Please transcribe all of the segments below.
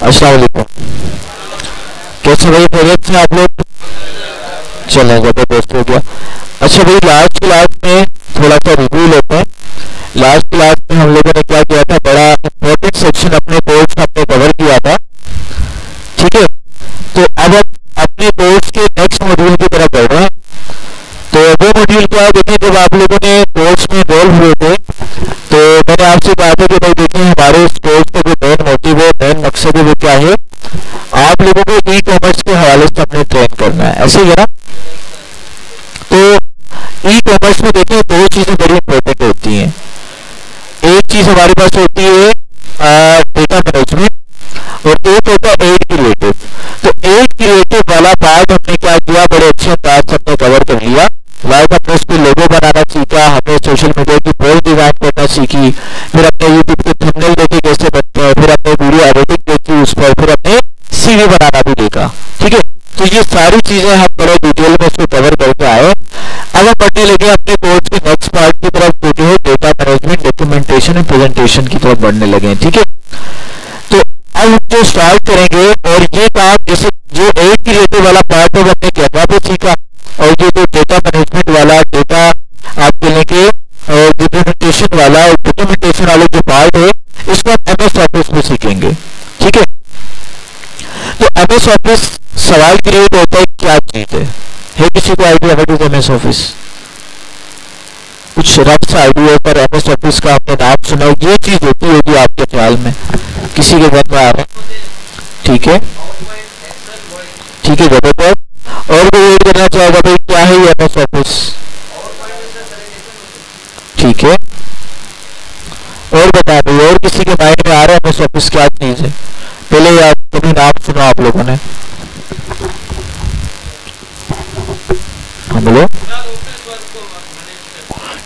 अस्सलाम वालेकुम। कैसे भाई, खैरियत से आप लोग? चलें, जबरदस्त हो गया। अच्छा भाई, लास्ट क्लास में थोड़ा सा रिव्यू लेते हैं। लास्ट क्लास में हम लोगों ने क्या किया था, बड़ा इंपॉर्टेंट सेक्शन अपने कोर्स में हमने कवर किया था, ठीक है। तो अब अपने कोर्स के नेक्स्ट मॉड्यूल की तरफ बढ़ रहे हैं। तो वो मॉड्यूल क्या देखिए, जब आप लोगों ने कोर्स में इन्वॉल्व हुए थे तो मैंने आपसे कहा था कि भाई देखिए, हमारे इस कोर्स का जो मेन मोटिव है, मेन मकसद है, वो क्या है, आप लोगों को ई कॉमर्स के हवाले से हमने ट्रेन करना है, ऐसे ही है ना। तो ई कॉमर्स में देखिए दो चीजें बड़ी इंपॉर्टेंट होती हैं। एक चीज हमारे पास होती है डेटा मैनेजमेंट और एक होता है एड क्रिएटिव। तो एड क्रिएटिव वाला पार्ट हमने क्या किया, बड़े अच्छे अंदाज से हमने कवर कर लिया। लाइक हमने उसके लोगो बनाना सीखा, हमने सोशल मीडिया की पोस्ट डिजाइन करना सीखी, फिर हमने यूट्यूब के थंबनेल देखे कैसे बनते हैं, फिर हमने वीडियो एडिटिंग देखी उस पर, फिर हमने सीवी बनाना भी देखा, ठीक है। तो ये सारी चीजें हम बड़े डिटेल में उसको कवर करके आए। अब हम बढ़ने लगे अपने कोर्स के नेक्स्ट पार्ट की तरफ, जो है data management, documentation and presentation की तरफ बढ़ने लगे, ठीक है। तो अब हम जो स्टार्ट करेंगे, और ये काम जैसे जो एड क्रिएटिव वाला पार्ट है वो हमने कैनवा पे सीखा, और ये जो डेटा मैनेजमेंट वाला, डेटा आपके लेके और डॉक्यूमेंटेशन वाला और डॉक्यूमेंटेशन वाले जो पार्ट है, इसको हम एमएस ऑफिस में सीखेंगे, ठीक है। तो एमएस ऑफिस सवाल क्रिएट होता है, क्या चीज है किसी को idea what is MS office? कुछ रफ सा आइडिया पर एमएस ऑफिस का आपने नाम सुना, ये चीज होती होगी आपके ख्याल में, किसी के मन में आ रहा है? ठीक है, ठीक है, जबरदस्त। और कोई ऐड करना चाहेगा भाई, क्या है ये एमएस ऑफिस? ठीक है, और बता दो, और किसी के माइंड में आ रहा है एमएस ऑफिस क्या चीज है? पहले यार कभी नाम सुना आप लोगों ने? हाँ बोलो।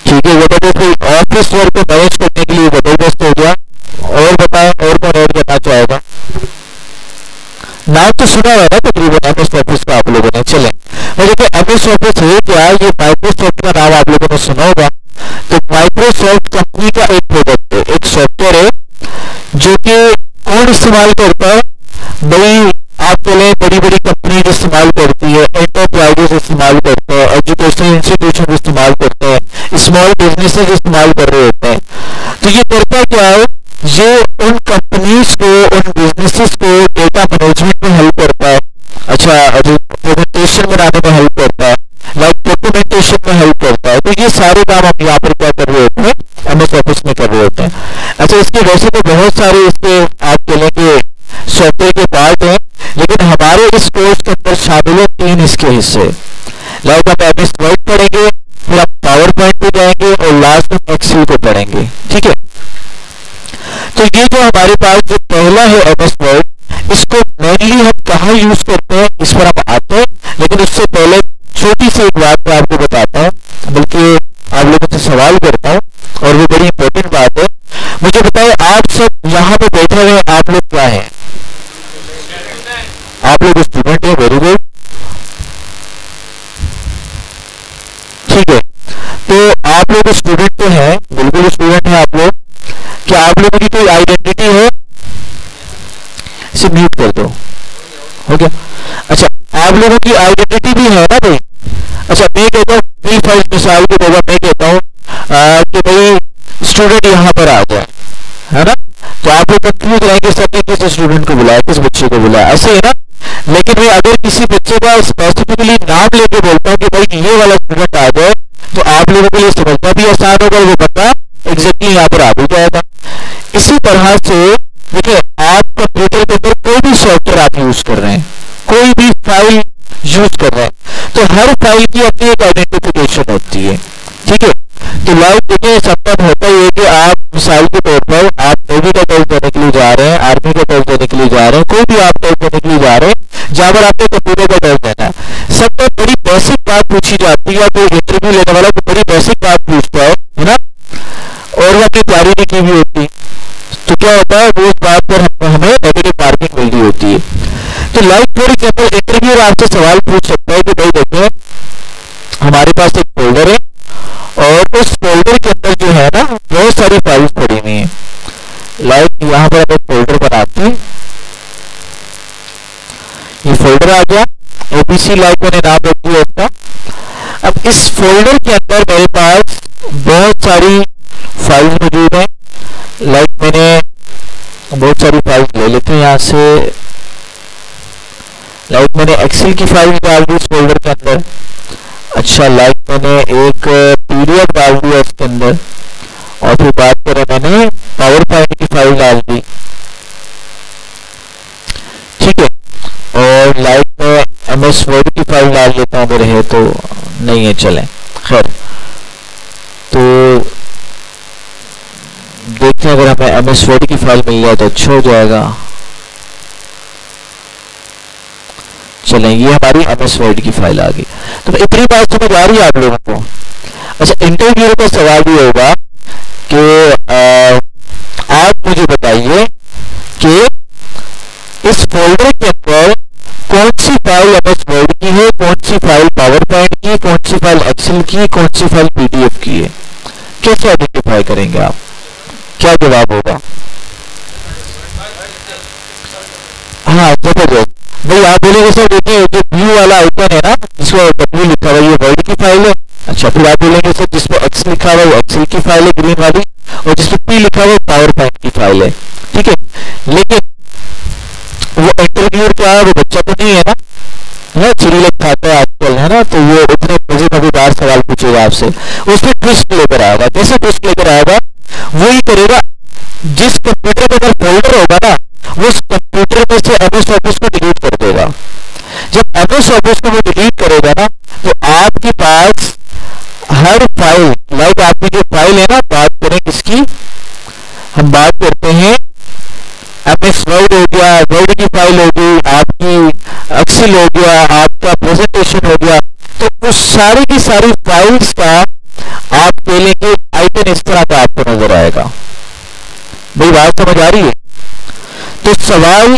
ठीक है, जबरदस्त। ऑफिस वर्क को मैनेज करने के लिए जबरदस्त हो गया। और बताएं, और कौन ऐड करना चाहेगा? नाम तो सुना है ना तकरीबन एमएस ऑफिस का आप लोगों ने। चले, और देखिए एमएस ऑफिस है क्या, ये माइक्रोसॉफ्ट का नाम आप लोगों ने सुना होगा। तो माइक्रोसॉफ्ट कंपनी का एक प्रोडक्ट है, एक सॉफ्टवेयर है, जो कि कौन इस्तेमाल करता है भाई? आप बोले बड़ी बड़ी कंपनी इस्तेमाल करती है, एंटरप्राइजेस इस्तेमाल करते हैं, एजुकेशनल इंस्टीट्यूशन इस्तेमाल करते हैं, स्मॉल बिजनेसेस इस्तेमाल कर रहे होते हैं। तो ये करता क्या है, ये उन कंपनीज को, उन बिजनेसेस को डेटा मैनेजमेंट में हेल्प करता है। अच्छा, प्रेजेंटेशन बनाने में हेल्प करता है, लाइक डॉक्यूमेंटेशन में हेल्प करता है। तो ये सारे काम हम यहाँ पर क्या कर रहे होते हैं, एमएस ऑफिस में कर रहे होते हैं। अच्छा, इसके वैसे तो बहुत सारे इसके आप चलेंगे सॉफ्टवेयर के पार्ट हैं, लेकिन हमारे इस कोर्स के अंदर शामिल है 3 इसके हिस्से। लाइक हम एमएस वर्ड पढ़ेंगे, फिर हम पावर पॉइंट पे जाएंगे और लास्ट में एक्सेल को पढ़ेंगे, ठीक है। तो ये जो हमारे पास जो पहला है एमएस वर्ड, इसको मेनली हम कहाँ यूज करते हैं इस पर हम आते हैं, लेकिन उससे पहले छोटी सी एक बात मैं आपको बताता हूँ, बल्कि आप लोगों से सवाल करता हूँ, और वो बड़ी इंपॉर्टेंट बात है। मुझे बताए, आप सब यहाँ पे बैठे हुए आप लोग क्या हैं? आप लोग स्टूडेंट हैं, वेरी गुड, ठीक है। तो आप लोग स्टूडेंट तो हैं, बिल्कुल स्टूडेंट हैं आप लोग। क्या आप लोगों की कोई आइडेंटिटी है? इसे म्यूट कर दो, हो गया। अच्छा, आप लोगों की आइडेंटिटी भी है ना भाई? अच्छा, मैं कहता हूँ मिसाल के तौर पर मैं कहता हूँ कि भाई स्टूडेंट यहाँ पर आ जाए, है ना, तो आप लोग कंफ्यूज रहेंगे सर ने किस स्टूडेंट को बुलाया, किस बच्चे को बुलाया, ऐसे है ना। लेकिन मैं अगर किसी बच्चे का स्पेसिफिकली नाम लेके बोलता हूँ कि भाई ये वाला स्टूडेंट आ जाए, तो आप लोगों के लिए समझना भी आसान होगा, वो बंदा एग्जैक्टली यहाँ पर आ भी जाएगा। इसी तरह से देखिए, आप कंप्यूटर के अंदर कोई भी सॉफ्टवेयर आप यूज कर रहे हैं, कोई भी फाइल यूज कर रहे हैं, तो हर फाइल की अपनी एक आइडेंटिफिकेशन होती है, ठीक है। तो लाइक देखिए, सबका होता ही है कि आप मिसाल के तौर पर आप नेवी का टेस्ट देने के लिए जा रहे हैं, आर्मी का टेस्ट देने के लिए जा रहे हैं, कोई भी आप टेस्ट देने के लिए जा रहे हैं जहां पर आपको कंप्यूटर का टेस्ट देना है, सबसे बड़ी बेसिक बात पूछी जाती है। तो इंटरव्यू लेने वाला तो बड़ी बेसिक बात पूछता है ना, और वो अपनी तैयारी नहीं की हुई होती, तो क्या होता है, वो उस बात पर हमें नेगेटिव मार्किंग मिल रही होती है। तो लाइक फॉर एग्जाम्पल इंटरव्यूअर आपसे सवाल पूछ सकता है कि भाई देखिए, हमारे पास एक फोल्डर है और उस फोल्डर के अंदर जो है ना बहुत सारी फाइल्स पड़ी हुई हैं। लाइक यहाँ पर हम एक फोल्डर बनाते हैं, इसी लाइक मैंने नाम रख दिया इसका। अब इस फोल्डर के अंदर मेरे पास बहुत सारी फाइल्स मौजूद हैं। लाइक मैंने बहुत सारी फाइल्स ले लेते हैं यहाँ से। लाइक मैंने एक्सेल की फाइल डाल दी इस फोल्डर के अंदर। अच्छा, लाइक मैंने एक पीडीएफ डाल दिया इसके अंदर। और फिर बात करें मैंने पावर पॉइंट की फाइल डाल दी, ठीक है। और लाइक मैं एमएस वर्ड की फाइल डाल लेता हूँ, अगर है तो, नहीं है चलें, खैर। तो देखते हैं, अगर हमें एमएस वर्ड की फाइल मिल जाए तो अच्छा हो जाएगा। चलें, ये हमारी एमएस वर्ड की फाइल आ गई। तो इतनी बात समझ आ रही है आप लोगों को? अच्छा, इंटरव्यू का सवाल ये होगा कि आप मुझे बताइए कि इस फोल्डर के अंदर कौन सी फाइल एमएस वर्ड की है, कौन सी फाइल पावर पॉइंट की, कौन सी फाइल एक्सेल की, कौन सी फाइल पीडीएफ की है। कैसे आइडेंटिफाई करेंगे आप? क्या जवाब होगा? हाँ, जबरदस्त भाई, आप बोलेंगे सर देखिए जो ब्लू वाला आइकन है ना, जिसको डब्ल्यू लिखा हुआ है, ये वर्ड की फाइल है। अच्छा, फिर आप बोलेंगे सर जिसपे एक्स लिखा हुआ है वो एक्सेल की फाइल है ग्रीन वाली, और जिसपे पी लिखा हुआ है पावर पॉइंट की फाइल है, ठीक है। लेकिन वो इंटरव्यूअर क्या है, वो बच्चा तो नहीं है ना, है चिड़िया खाता है आजकल, है ना, तो वो इतने मजेदार सवाल पूछेगा आपसे, उसमें ट्विस्ट लेकर आएगा। कैसे ट्विस्ट लेकर आएगा? वो ही करेगा, जिस कंप्यूटर में अगर फोल्डर होगा ना, वो उस कंप्यूटर में से एमएस ऑफिस को डिलीट कर देगा। जब एमएस ऑफिस को वो डिलीट करेगा ना, तो आपके पास हर फाइल, लाइक आपकी जो फाइल है ना, बात करें किसकी, हम बात करते हैं एमएस वर्ड हो गया, वर्ड की फाइल हो गई, आपकी एक्सेल हो गया, आपका प्रेजेंटेशन हो गया, तो उस सारी की सारी फाइल्स का आप खोलेंगे, आइकन इस तरह का आपको नजर आएगा। भाई बात समझ आ रही है? तो सवाल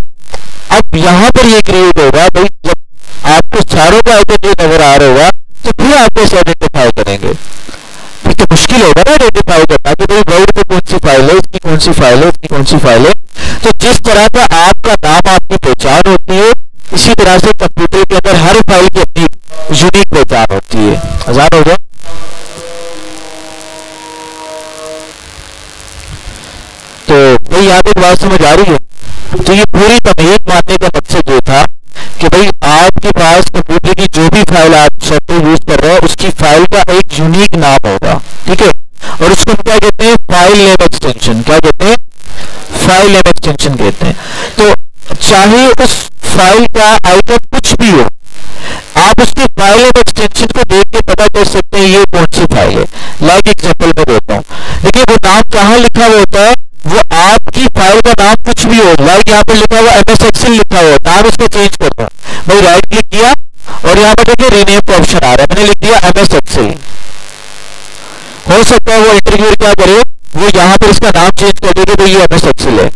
अब यहां पर ये क्रिएट होगा, भाई जब आपको चारों का आइकन जो नजर आ रहा होगा, तो फिर आप कैसे आइडेंटिफाई करेंगे? फिर तो मुश्किल होगा ना आइडेंटिफाई करना कि भाई वर्ड पे कौन सी फाइल है, इसकी कौन सी फाइल है, इसकी कौन सी फाइल है। तो जिस तरह का आपका नाम आपकी पहचान होती है, इसी तरह से कंप्यूटर के अंदर हर फाइल की अपनी यूनिक पहचान होती है। आजाद हो गया? तो भाई यहाँ पे बात समझ आ रही है? तो ये पूरी तमहीद मानने का मकसद ये था कि भाई आपके पास कंप्यूटर की जो भी फाइल आप सॉफ्टवेयर यूज कर रहे हो, उसकी फाइल का एक यूनिक नाम होगा, ठीक है। और उसको क्या कहते हैं? File name extension. क्या कहते हैं? फाइल नेम एक्सटेंशन कहते हैं। तो चाहे उस फाइल का आइकन कुछ भी हो, आप उसके फाइल नेम एक्सटेंशन को देख के पता कर सकते हैं ये कौन सी फाइल है। लाइक एग्जांपल में देता हूँ, देखिए वो नाम कहाँ लिखा हुआ होता है, वो आपकी फाइल का नाम कुछ भी हो, लाइक यहाँ पर लिखा हुआ एमएस एक्सेल लिखा हुआ, नाम इसको चेंज कर दो, भाई राइट क्लिक किया और यहाँ पर देखिए रीनेम का ऑप्शन आ रहा है, मैंने लिख दिया एमएस एक्सेल। हो सकता है वो इंटरव्यूअर क्या करे, वो यहाँ पर इसका नाम चेंज कर देगा, तो ये एमएस एक्सेल है,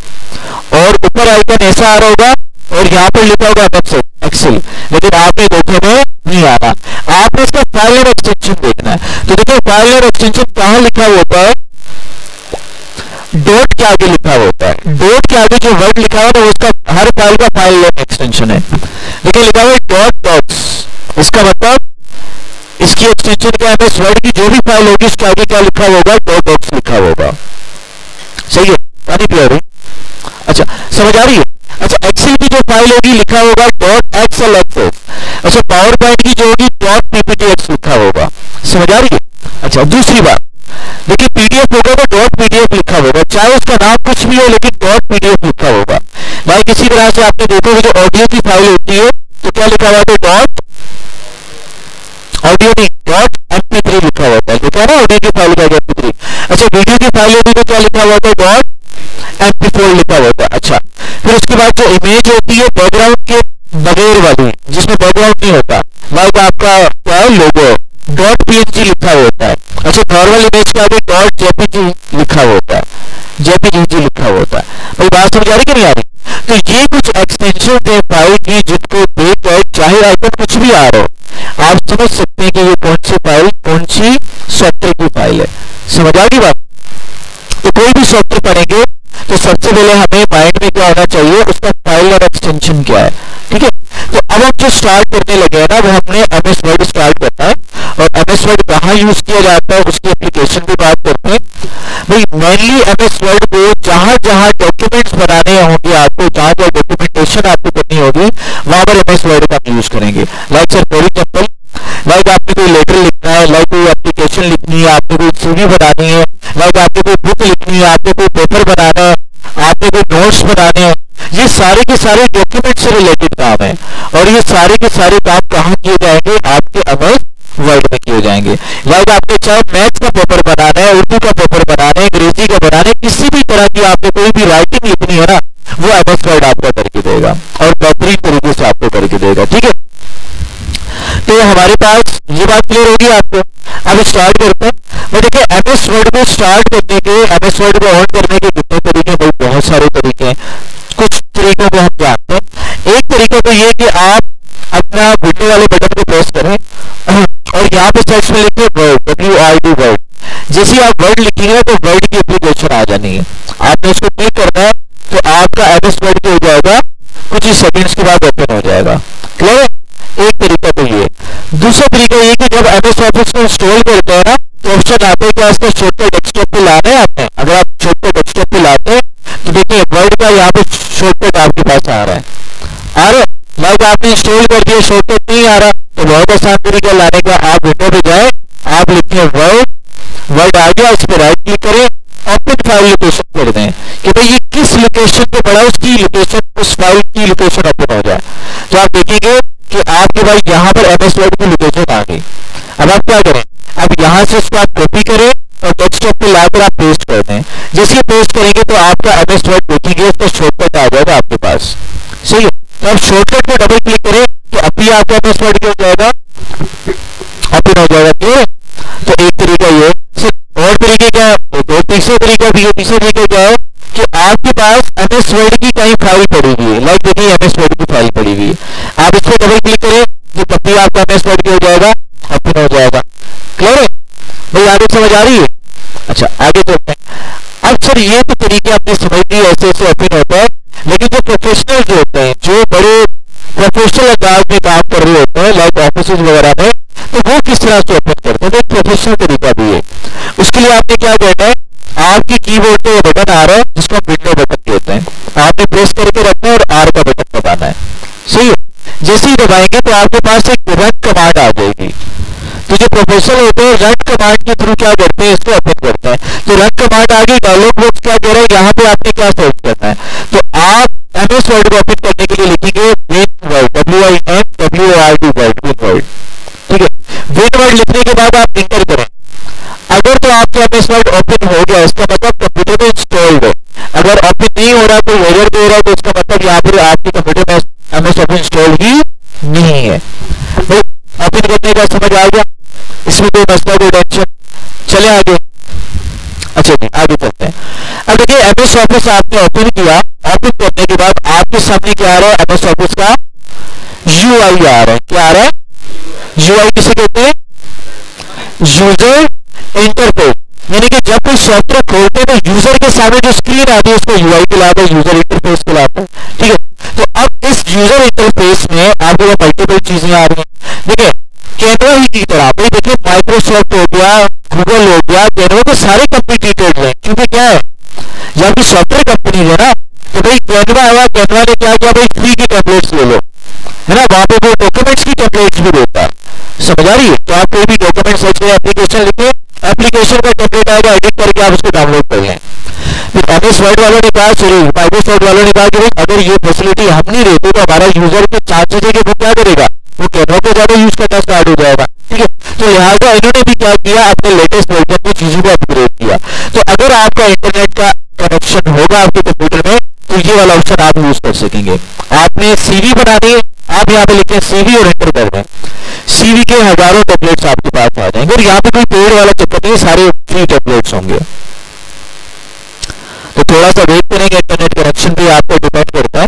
और ऊपर आइकन ऐसा आ रहा होगा और यहाँ पर लिखा होगा एमएस एक्सेल, लेकिन आपने धोखे में नहीं आना, आपने इसका फाइल नेम एक्सटेंशन देखना है। तो देखिए फाइल नेम एक्सटेंशन कहाँ लिखा होता है? डॉट के आगे लिखा होता है। डॉट के आगे जो वर्ड लिखा हुआ है उसका हर फाइल का फाइल नेम एक्सटेंशन है। लेकिन लिखा हुआ है डॉट डॉक्स, इसका मतलब इसकी एक्सटेंशन क्या है? एमएस वर्ड की जो भी फाइल होगी उसके आगे क्या लिखा होगा? डॉट डॉक्स लिखा होगा। सही है? पानी पिया रही? अच्छा, समझ आ रही है? अच्छा, एक्सेल की जो फाइल होगी लिखा होगा डॉट एक्सएल एक्सेस। अच्छा, पावर पॉइंट की जो होगी डॉट पीपीटीएक्स लिखा होगा। समझ आ रही है? अच्छा, दूसरी बात देखिए, पीडीएफ होगा तो डॉट पीडीएफ लिखा होगा, चाहे उसका नाम कुछ भी हो, लेकिन डॉट पीडीएफ लिखा होगा। लाइक इसी तरह से आपने देखोगे जो ऑडियो की फाइल होती है तो क्या लिखा हुआ है? डॉट ऑडियो नहीं, डॉट MP3 लिखा होता है। देखा ना ऑडियो की फाइल का MP3। अच्छा, वीडियो की फाइल होती है तो क्या लिखा हुआ है? डॉट MP4 लिखा होता है। अच्छा, फिर उसके बाद जो इमेज होती है बैकग्राउंड के बगैर वाली, जिसमें बैकग्राउंड नहीं होता, लाइक आपका क्या है? लोगो, डॉट PNG लिखा होता है। अच्छा, नॉर्मल इमेज के आगे डॉट JPG लिखा होता है, JPG लिखा होता है। भाई बात समझ आ रही कि नहीं आ रही? तो ये कुछ एक्सटेंशन है फाइल की, जिनको देख कर चाहे आइकन कुछ भी आ रहा हो, आप समझ सकते हैं कि ये कौन सी फाइल, कौन सी सॉफ्टवेयर की फाइल है। समझ आ गई बात? तो कोई भी सॉफ्टवेयर पढ़ेंगे तो सबसे पहले हमें माइंड में क्या होना चाहिए? उसका फाइल और एक्सटेंशन क्या है, ठीक है। तो अब हम जो स्टार्ट करने लगे हैं ना, वो हमने एमएस वर्ड स्टार्ट करना है। और एमएस वर्ड कहाँ यूज किया जाता है उसकी एप्लीकेशन की बात करते हैं। भाई मेनली एमएस वर्ड को जहां जहां डॉक्यूमेंट्स बनाने होंगे, आपको जहां जहां डॉक्यूमेंटेशन आपको करनी होगी, वहां पर एमएस वर्ड का यूज करेंगे। Like sir for example, like आपने कोई लेटर लिखना है, लाइक कोई एप्लीकेशन लिखनी है, आपने कोई सीवी बनानी है, लाइक आपने कोई बुक लिखनी है, आपने कोई पेपर बनाना है, आपने कोई नोट्स बनाने हैं, ये सारे के सारे डॉक्यूमेंट से रिलेटेड काम है। और ये सारे के सारे काम कहाँ किए जाएंगे? आपके एमएस वर्ड में किए जाएंगे। लाइक आपने चाहे मैथ्स का पेपर बनाना है, उर्दू का पेपर बनाना है, अंग्रेजी का बनाना है, किसी भी तरह की आपको कोई भी राइटिंग लिखनी है ना, वो एमएस वर्ड आपको करके देगा और बेहतरीन तरीके से आपको करके देगा। ठीक है, तो हमारे पास ये बात क्लियर होगी आपको। अब स्टार्ट करते हैं। वो देखिए एमएस वर्ड को स्टार्ट करने के, एमएस वर्ड को ऑन करने के कितने तरीके हैं? बहुत सारे तरीके हैं। कुछ तरीकों को हम जानते हैं। एक तरीका तो ये कि आप अपना विंडो वाले बटन को प्रेस करें और यहाँ पे सर्च में लिखिए वर्ड, WRD वर्ड। जैसे ही आप वर्ड लिखिएगा तो वर्ड की एप्लीकेशन आ जानी है, आपने उसको क्लिक करना है तो आपका एमएस वर्ड हो जाएगा, कुछ ही सेकंड्स के बाद ओपन हो जाएगा। क्लियर है? एक तरीका तो ये। दूसरा तरीका ये कि जब एमएस ऑफिस को इंस्टॉल करते हैं ना, तो ऑप्शन आता है कि इसका शॉर्टकट डेस्कटॉप पे लाना है आपने। अगर आप शॉर्टकट डेस्कटॉप पे लाते हैं तो देखिए वर्ड का यहाँ पे शॉर्टकट आपके पास आ रहा है। लाइक आपने इंस्टॉल कर दिया, शॉर्टकट नहीं आ रहा, तो बहुत आसान तरीका लाने का, आप विंडो पे जाए, आप लिखिए वर्ड, वर्ड आ गया, इस पर राइट क्लिक करें, ओपन फाइल लोकेशन कर दें कि भाई ये किस लोकेशन पे पड़ा, उसकी लोकेशन, उस फाइल की लोकेशन ओपन हो जाए। तो आप देखेंगे कि आपके भाई यहाँ पर एमएस वर्ड की लोकेशन आ गई। अब आप क्या करें? अब यहाँ से इसको आप कॉपी करें और डेस्कटॉप पे लाकर आप पेस्ट कर दें। जैसे पेस्ट करेंगे तो आपका एमएस वर्ड देखेंगे, उसका शॉर्टकट आ जाएगा आपके पास। सही है? तो आप शॉर्टकट पे डबल क्लिक करें तो अभी आपका एमएस वर्ड क्या हो जाएगा? ओपन हो जाएगा। क्लियर? तो एक तरीका ये। और तरीके क्या है? दो तीसरा तरीका भी है। तीसरा तरीका क्या है कि आपके पास एमएस वर्ड की कहीं फाइल पड़ी हुई है, लाइक देखिए एमएस वर्ड की फाइल पड़ी हुई है, आप इस पर डबल क्लिक करें तो तभी आपका एमएस वर्ड हो जाएगा, ओपन हो जाएगा। क्लियर है भाई? आगे समझ आ रही है? अच्छा आगे चलते हैं। अब सर ये तो तरीके आपने समझ लिए, ऐसे ऐसे ओपन होता है, लेकिन जो प्रोफेशनल जो होते हैं, जो बड़े प्रोफेशनल अंदाज में काम कर रहे होते हैं, लाइक ऑफिस वगैरह में, तो वो किस तरह से ओपन करते हैं? तो एक प्रोफेशनल तरीका भी है। उसके लिए आपने क्या करना है? आपके कीबोर्ड पे बटन आ रहा है जिसको हम विंडो बटन कहते हैं, आपने प्रेस करके रखना है और आर का बटन दबाना है। सही है? जैसे ही दबाएंगे तो आपके पास एक रन कमांड आ जाएगी। तो जो प्रोफेशनल होते हैं रन कमांड के थ्रू क्या करते हैं? इसको ओपन करते हैं। तो रन कमांड आ गई, डायलॉग बॉक्स क्या कह रहा है? यहाँ पे आपने क्या सर्च करना है? तो आप एमएस वर्ड को ओपन करने के लिए लिखेंगे win word, WINWORD word, win word. ठीक है? विन वर्ड लिखने के बाद आप इंटर करें। अगर तो आपका एमएस वर्ड ओपन हो गया, इसका मतलब कंप्यूटर में इंस्टॉल्ड है। अगर ओपन नहीं हो रहा, कोई एरर दे रहा है, तो इसका मतलब यहाँ पर आपके कंप्यूटर में एमएस ऑफिस इंस्टॉल ही नहीं है। तो ओपन करने का समझ आ गया, इसमें कोई मसला, कोई टेंशन? चले आगे। अच्छा जी आगे चलते हैं। अब देखिए एमएस ऑफिस आपने ओपन किया, ओपन करने के बाद आपके सामने क्या आ रहा है? एमएस ऑफिस का यूआई आ रहा है। क्या आ रहा है? यूआई किसे कहते हैं? User interface. यानी कि जब कोई सॉफ्टवेयर खोलते हैं तो यूजर के सामने जो स्क्रीन आती है उसको यूआई कहलाता है, यूजर इंटरफेस कहलाता है। ठीक है? तो अब इस यूजर इंटरफेस में आपको मल्टीपल चीजें आ रही हैं। देखिए कैनवा ही की तरह, भाई देखिए माइक्रोसॉफ्ट हो गया, गूगल हो गया, कैनवा के सारे कंपटीटर्स हैं। क्योंकि क्या है, जब भी सॉफ्टवेयर कंपनी है ना, तो भाई कैनवा आया, कैनवा ने क्या किया? भाई फ्री की टेम्पलेट्स ले लो, है ना, वहां पे वो डॉक्यूमेंट्स की टेम्पलेट्स भी देता है। समझ आ रही है? तो आप कोई भी डॉक्यूमेंट सर्च करें, एप्लीकेशन लिखे, एप्लीकेशन का टेम्पलेट आएगा, एडिट करके आप उसको डाउनलोड कर लें। फिर एमएस वर्ड वालों ने कहा, सॉरी माइक्रोसॉफ्ट वालों ने कहा कि भाई अगर ये फैसिलिटी हम नहीं देते तो हमारा यूजर के चांसेस है कि वो क्या करेगा? वो कैनवा को ज्यादा यूज करना स्टार्ट हो जाएगा। ठीक है? तो लिहाजा इन्होंने भी क्या किया? अपने लेटेस्ट वर्जन में चीजों को अपग्रेड किया। तो अगर आपका इंटरनेट का कनेक्शन होगा आपके कंप्यूटर में, तो ये वाला ऑप्शन आप यूज कर सकेंगे। आपने सीवी बनानी है, आप यहाँ पे लिखें सीवी और एंटर कर दें। सीवी के हजारों टेम्पलेट्स आपके पास आ जाएंगे और यहाँ पे कोई पेड वाला चक्कर नहीं, सारे फ्री टेम्पलेट्स होंगे। तो थोड़ा सा वेट करेंगे, इंटरनेट कनेक्शन भी आपको डिपेंड करता है।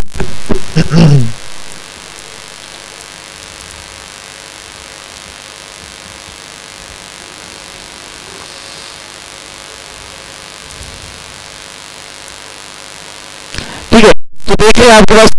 ठीक है? तो देखिए आपके पास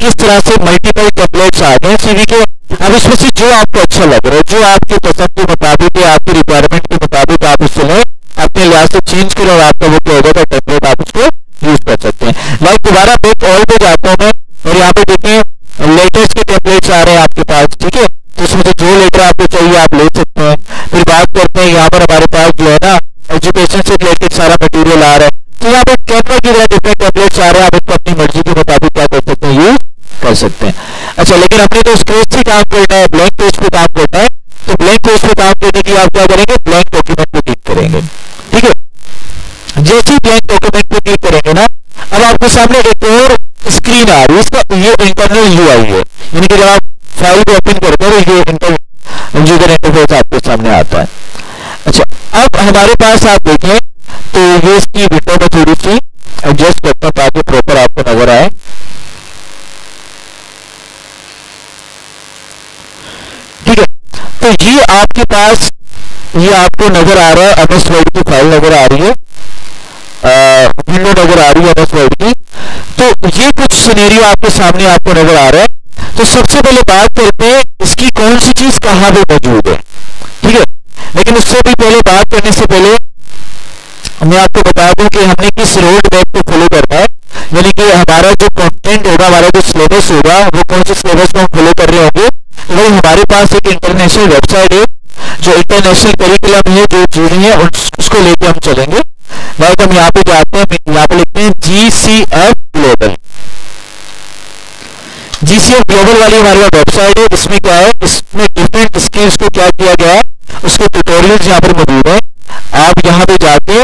किस तरह से मल्टीपल टेम्पलेट्स आ गए सीवी के। अब इसमें से जो आपको अच्छा लग रहा है, जो आपके पसंद के मुताबिक है, आपकी रिक्वायरमेंट के मुताबिक आप उससे लें, अपने लिहाज से चेंज करो और आपका वो क्या होगा टेम्पलेट आप उसको यूज कर सकते हैं। लाइक दोबारा बैक ऑल पे जाता हूँ मैं और यहाँ पे देखें लेटर्स के टेम्पलेट्स आ रहे हैं आपके पास, ठीक है। तो इसमें से जो लेटर आपको चाहिए आप ले सकते हैं। फिर बात करते हैं यहाँ पर हमारे पास जो है ना एजुकेशन से रिलेटेड सारा मटेरियल आ रहा है, तो यहाँ पे कैनवा की तरह डिफरेंट टेम्पलेट्स आ रहे हैं, आप इसको अपनी मर्जी के मुताबिक क्या कर सकते हैं, यूज कर सकते हैं। अच्छा, लेकिन अपने तो स्क्रीन से काम करना है, ब्लैंक पेज पे काम करना है, तो ब्लैंक पेज पे काम करने के लिए आप क्या करेंगे, ब्लैंक डॉक्यूमेंट पे क्लिक करेंगे, ठीक है। जैसे ही ब्लैंक डॉक्यूमेंट पे क्लिक करेंगे ना, अब आपके सामने एक और स्क्रीन आ रही है, इसका ये इंटरनल यूआई है, यानी कि जब आप फाइल को ओपन करते हैं तो ये यूजर इंटरफेस आपके सामने आता है। अच्छा, अब हमारे पास आप देखें तो ये इसकी विंडो में थोड़ी सी एडजस्ट करता हूं ताकि प्रॉपर आपको नजर आए। ठीक है, तो ये आपके पास ये आपको नजर आ रहा है, एमएस वर्ड की फाइल नजर आ रही है, विंडो नजर आ रही है एमएस वर्ड की। तो ये कुछ सिनेरियो आपके सामने आपको नजर आ रहा है। तो सबसे पहले बात करते हैं इसकी कौन सी चीज कहां पे मौजूद है, ठीक है। लेकिन उससे भी पहले बात करने से पहले मैं आपको बता दूं कि हमने किस रोड मैप को फॉलो करना है, यानी कि हमारा जो कंटेंट होगा, हमारा जो सिलेबस होगा, वो कौन से सिलेबस को हम फॉलो कर रहे होंगे। तो भाई हमारे पास एक इंटरनेशनल वेबसाइट है, जो इंटरनेशनल करिकुलम है, जो चीजें हैं उसको लेके हम चलेंगे। लाइक हम यहाँ पे जाते हैं, यहाँ पे लिखते हैं GCF ग्लोबल। GCF ग्लोबल वाली हमारी वेबसाइट है। इसमें क्या है, इसमें डिफरेंट स्किल्स को क्या किया गया है, उसके ट्यूटोरियल्स यहाँ पर मौजूद है। आप यहाँ पे जाके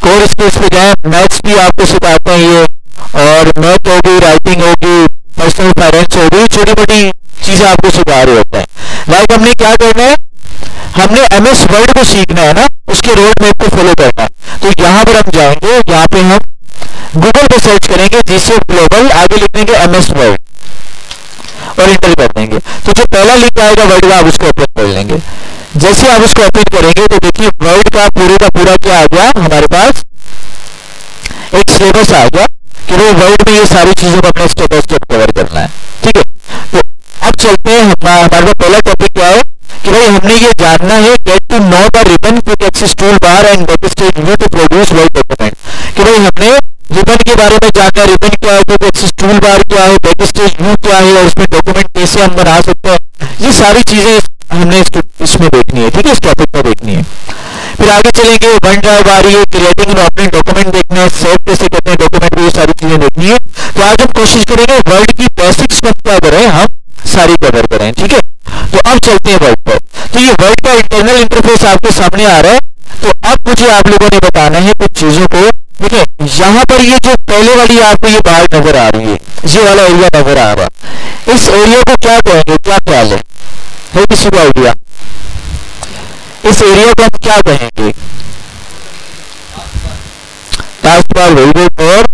कोर स्किल्स पे जाए, मैथ्स भी आपको सिखाते हैं ये, और मैथ होगी, राइटिंग होगी, पर्सनल फाइनेंस होगी, छोटी मोटी चीजें आपको सिखा रहे होते हैं। लाइक हमने क्या करना है, हमने एमएस वर्ड को सीखना है ना, उसके रोड मैप को फॉलो करना है। तो यहाँ पर हम जाएंगे, यहाँ पे हम गूगल पे सर्च करेंगे GCF ग्लोबल, आगे लिख देंगे एमएस वर्ड और इंटर कर देंगे। तो जो पहला लिंक आएगा वर्ड का, आप उसको ओपन कर लेंगे। जैसे आप उसको ओपन करेंगे तो देखिए वर्ड का पूरा क्या आ गया, हमारे पास एक सिलेबस आ गया कि वो वर्ड में ये सारी चीजों को अपने स्टेप बाय स्टेप कवर करना है, ठीक है। तो अब चलते हैं, हमारे पास पहला टॉपिक क्या है कि भाई हमने ये जानना है get to know the ribbon quick access tool bar and backstage view to produce Word document. कि भाई हमने रिबन के बारे में जानना है, रिबन क्या है, क्विक एक्सेस टूल बार क्या है, बैकस्टेज व्यू क्या है, और उसमें डॉक्यूमेंट कैसे हम बना सकते हैं, ये सारी चीजें हमने इसमें देखनी है, ठीक है, इस टॉपिक पर देखनी है। फिर आगे चलेंगे, वन ड्राइव आ रही है, क्रिएटिंग एंड ओपनिंग डॉक्यूमेंट देखना है, सेव कैसे करते हैं डॉक्यूमेंट, ये सारी चीजें देखनी है। तो आज हम कोशिश करेंगे वर्ड की बेसिक्स को क्या करें, हम सारी कवर करें, ठीक है। तो अब चलते हैं वर्ड पर। तो ये वर्ड का इंटरनल इंटरफेस आपके सामने आ रहा है। तो अब मुझे आप लोगों ने बताना है कुछ चीजों को। देखिए यहाँ पर ये जो पहले वाली आपको ये बाहर नजर आ रही है, ये वाला एरिया नजर आ रहा है, इस एरिया को क्या कहेंगे, क्या ख्याल है किसी को आइडिया, इस एरिया को हम क्या कहेंगे, टास्क बार, वेरी गुड, और